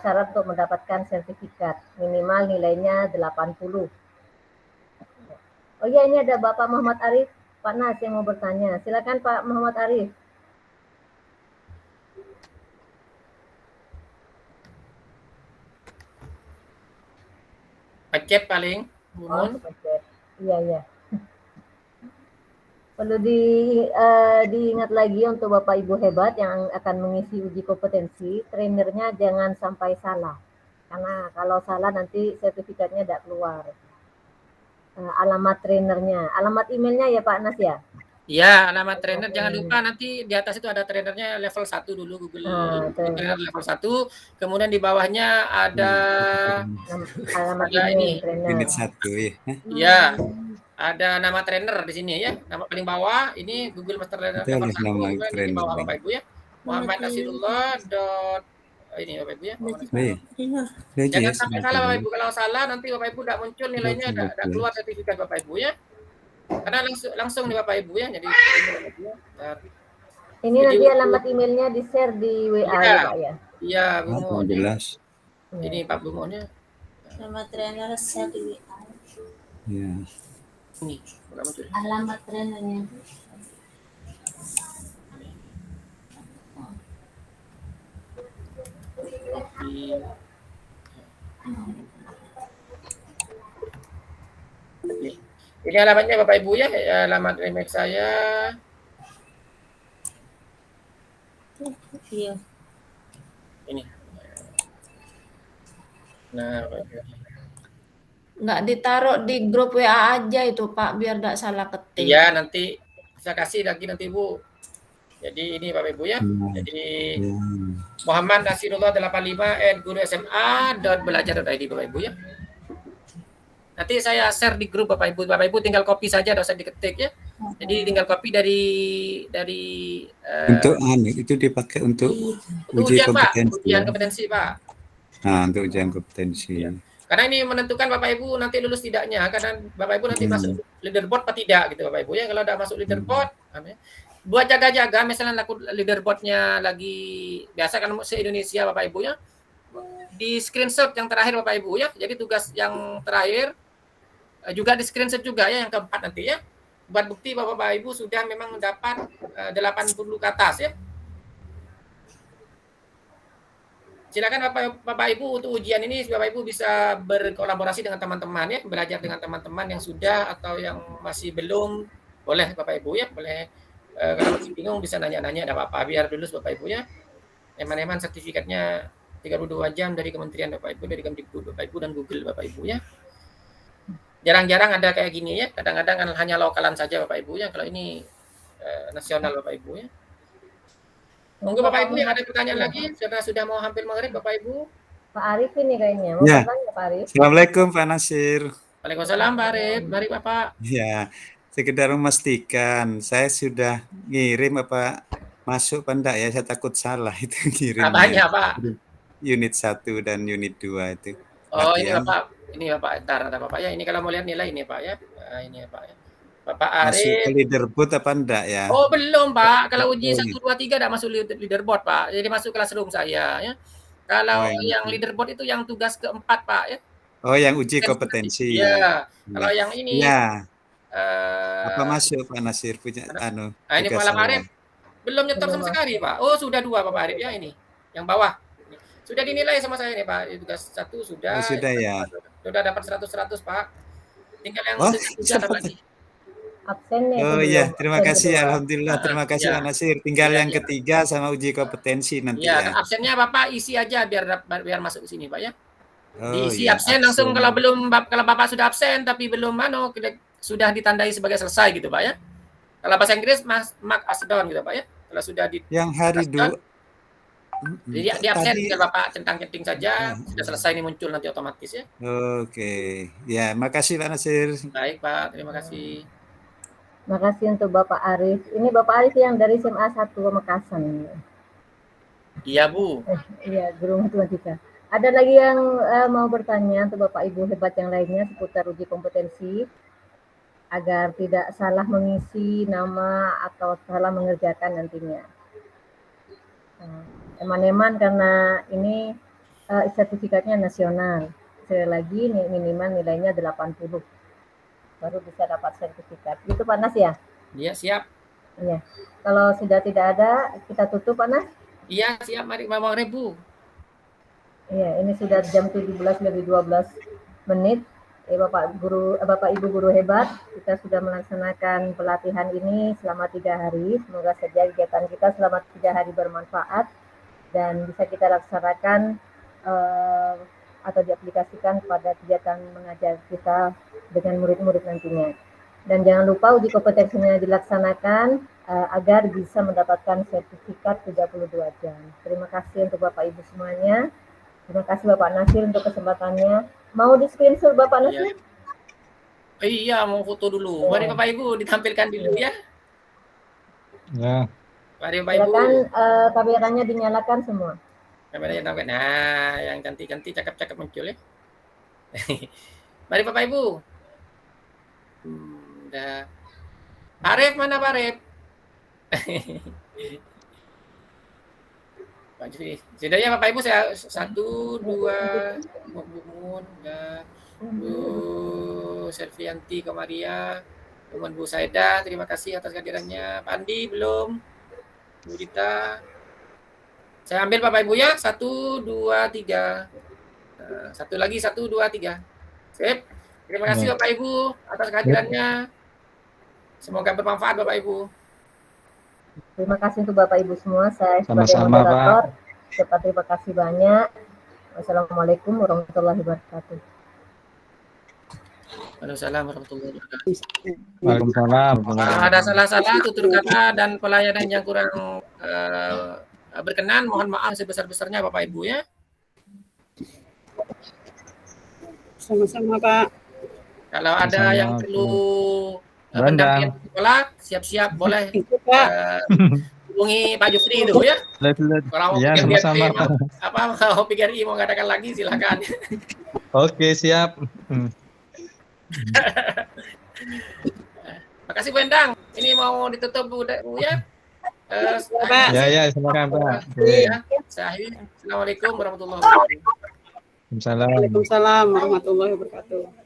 syarat untuk mendapatkan sertifikat. Minimal nilainya 80. Oh iya, ini ada Bapak Muhammad Arif, Pak Nas yang mau bertanya. Silakan Pak Muhammad Arif. Pencet paling, Bumun. Iya. Perlu diingat lagi untuk Bapak Ibu hebat yang akan mengisi uji kompetensi, trainernya jangan sampai salah. Karena kalau salah nanti sertifikatnya tidak keluar. Alamat trainernya, alamat emailnya ya Pak Nas ya? Ya, alamat trainer jangan lupa nanti di atas itu ada trainernya level 1 dulu Google trainer level 1, kemudian di bawahnya ada Alamat ada email ini. trainer. Unit 1 ya. Ya, ada nama trainer di sini ya. Nama paling bawah ini Google Master Trainer level 1, nama kemudian ini di trainer bawah ini. Bapak Ibu ya. Muhammad Nasirullah dot ini Bapak Ibu ya. Jangan sampai salah Bapak Ibu. Kalau salah nanti Bapak Ibu tidak muncul nilainya, tidak keluar sertifikat Bapak Ibu ya. Karena langsung nih Bapak Ibu ya. Jadi Ini nanti alamat emailnya di share di WA ya Pak ya. Iya, Bu Mon. jelas. Ini Pak Bu Mon ya. Alamat trainer share di WA. Ya. Ini, enggak muncul. Alamat trainernya. Ini alamatnya Bapak Ibu ya, alamat email saya. Iya. Ini. Nah, Nggak ditaruh di grup WA aja itu Pak, biar nggak salah ketik. iya nanti saya kasih lagi nanti Bu. Jadi ini Bapak Ibu ya. Jadi Muhammad Nasirullah 85@gurusma.belajar.id Bapak Ibu ya. Nanti saya share di grup Bapak Ibu. Bapak Ibu tinggal copy saja, tidak usah diketik ya. Jadi tinggal copy dari untuk itu dipakai untuk uji ujian Pak, kompetensi. ujian kompetensi Pak. Nah, untuk ujian kompetensi. Ya. Karena ini menentukan Bapak Ibu nanti lulus tidaknya. Karena Bapak Ibu nanti masuk leaderboard apa tidak gitu Bapak Ibu ya. Kalau tidak masuk leaderboard, buat jaga-jaga misalnya leaderboardnya lagi biasa kan se-Indonesia Bapak Ibu ya. Di screenshot yang terakhir Bapak Ibu ya. Jadi tugas yang terakhir juga di screenshot juga ya yang keempat nanti ya. Buat bukti bahwa Bapak Ibu sudah memang mendapat 80 ke atas ya. Silakan Bapak Ibu untuk ujian ini Bapak Ibu bisa berkolaborasi dengan teman-teman ya, belajar dengan teman-teman yang sudah atau yang masih belum, boleh Bapak Ibu ya, boleh kalau masih bingung bisa nanya-nanya, ada apa-apa biar lulus Bapak Ibu ya. Eman-eman sertifikatnya 32 jam dari Kementerian Bapak Ibu, dari Kemdikbud Bapak Ibu dan Google Bapak Ibu ya. Jarang-jarang ada kayak gini ya, kadang-kadang kan hanya lokalan saja Bapak Ibu ya, kalau ini nasional Bapak Ibu ya. Monggo Bapak Ibu yang ada pertanyaan lagi, karena sudah mau hampir maghrib Bapak Ibu. Pak Arif ini kayaknya, mau Ya. bertanya Pak Arif. Assalamualaikum Pak Nasir. Waalaikumsalam Pak Arif, mari Bapak. Ya, sekedar memastikan saya sudah ngirim apa masuk apa enggak ya, saya takut salah itu ngirim. Apanya Pak? Unit 1 dan unit 2 itu. Oh ini latihan. Bapak, ntar ada Bapak ya, ini kalau mau lihat nilai ini Pak ya. Nah, ini ya Pak ya. Bapak Masuk ke Arif. leaderboard apa enggak ya? Oh belum Pak, kalau uji Oh, 1, 2, 3 tidak masuk leaderboard Pak, jadi masuk classroom saya ya. Kalau yang leaderboard itu yang tugas keempat Pak ya. Oh yang uji kompetensi. Iya, kalau yang ini ya. Apa masuk Pak Nasir punya Nah ini Pak Arif belum nyetor sama sekali Pak. Oh sudah 2 Bapak Arif ya ini, yang bawah. Sudah dinilai sama saya nih Pak, tugas 1 sudah. Oh, sudah ya. Sudah dapat 100 Pak. Tinggal yang 3 lagi. Absennya. Oh iya, terima kasih. Alhamdulillah, terima kasih Pak Nasir. Tinggal yang ketiga sama uji kompetensi nanti ya. Absennya Bapak isi aja biar masuk ke sini Pak ya. Diisi iya, absen langsung kalau Bapak sudah absen tapi belum sudah ditandai sebagai selesai gitu Pak ya. Kalau bahasa Inggris mark as done gitu Pak ya. Kalau sudah di yang hari dua. Jadi di absen tinggal Bapak centang-centing saja, sudah selesai ini muncul nanti otomatis ya. Oke. Ya, makasih Pak Nasir. Baik Pak, terima kasih. Makasih untuk Bapak Arif. Ini Bapak Arif yang dari SMA 1 Pamekasan. Iya Bu. Iya, guru matematika. Ada lagi yang mau bertanya untuk Bapak Ibu hebat yang lainnya seputar uji kompetensi agar tidak salah mengisi nama atau salah mengerjakan nantinya. Eman-eman karena ini sertifikatnya nasional. Sekali lagi minimal nilainya 80. Baru bisa dapat sertifikat. Itu Pak Nas ya? Iya, siap. Iya. Kalau sudah tidak ada, kita tutup Pak Nas? Iya, siap. Mari Bapak Bu. Iya, ini sudah jam 17 lebih 12 menit. Bapak Ibu guru hebat, kita sudah melaksanakan pelatihan ini selama 3 hari. Semoga saja kegiatan kita selama 3 hari bermanfaat dan bisa kita laksanakan atau diaplikasikan pada kegiatan mengajar kita dengan murid-murid nantinya. Dan jangan lupa uji kompetensinya dilaksanakan agar bisa mendapatkan sertifikat 32 jam. Terima kasih untuk Bapak Ibu semuanya. Terima kasih Bapak Nasir untuk kesempatannya. Mau di screenshot Bapak Nasir? Iya, mau foto dulu. Mari Bapak Ibu ditampilkan dulu ya. Ya. Mari Bapak Ibu. Silakan kameranya dinyalakan semua. Kameranya tampilkan. Nah, yang cantik-cantik, cakep-cakep muncul ya. Mari Bapak Ibu. Udah. Pak Arif, mana Pak Arif? Sudah ya Bapak Ibu, saya 1, 2, Bumun, Bu Servianti Komaria, teman Bu Saida, terima kasih atas kehadirannya. Pak Andi belum, Bu Dita. Saya ambil Bapak Ibu ya, 1, 2, 3. Satu lagi, 1, 2, 3. Sip. Terima kasih Bapak Ibu atas kehadirannya. Semoga bermanfaat Bapak Ibu. Terima kasih untuk Bapak Ibu semua. Saya sebagai Sama-sama, moderator, terima kasih banyak. Wassalamualaikum warahmatullahi wabarakatuh. Waalaikumsalam warahmatullahi wabarakatuh. Waalaikumsalam. Ada salah-salah tutur kata dan pelayanan yang kurang berkenan, mohon maaf sebesar-besarnya Bapak Ibu ya. Sama-sama Pak. Kalau ada Sama-sama, yang perlu Rendang. pendampingan sekolah, siap-siap boleh hubungi Pak Jufri itu ya. Kalau mau Iya, sama-sama. mau PGRI mau ngadakan lagi silakan. Oke, siap. Makasih Bu Endang. Ini mau ditutup Bu ya. Ya, silakan Pak. Ya, saya akhiri. Assalamualaikum warahmatullahi wabarakatuh. Waalaikumsalam. Waalaikumsalam warahmatullahi wabarakatuh.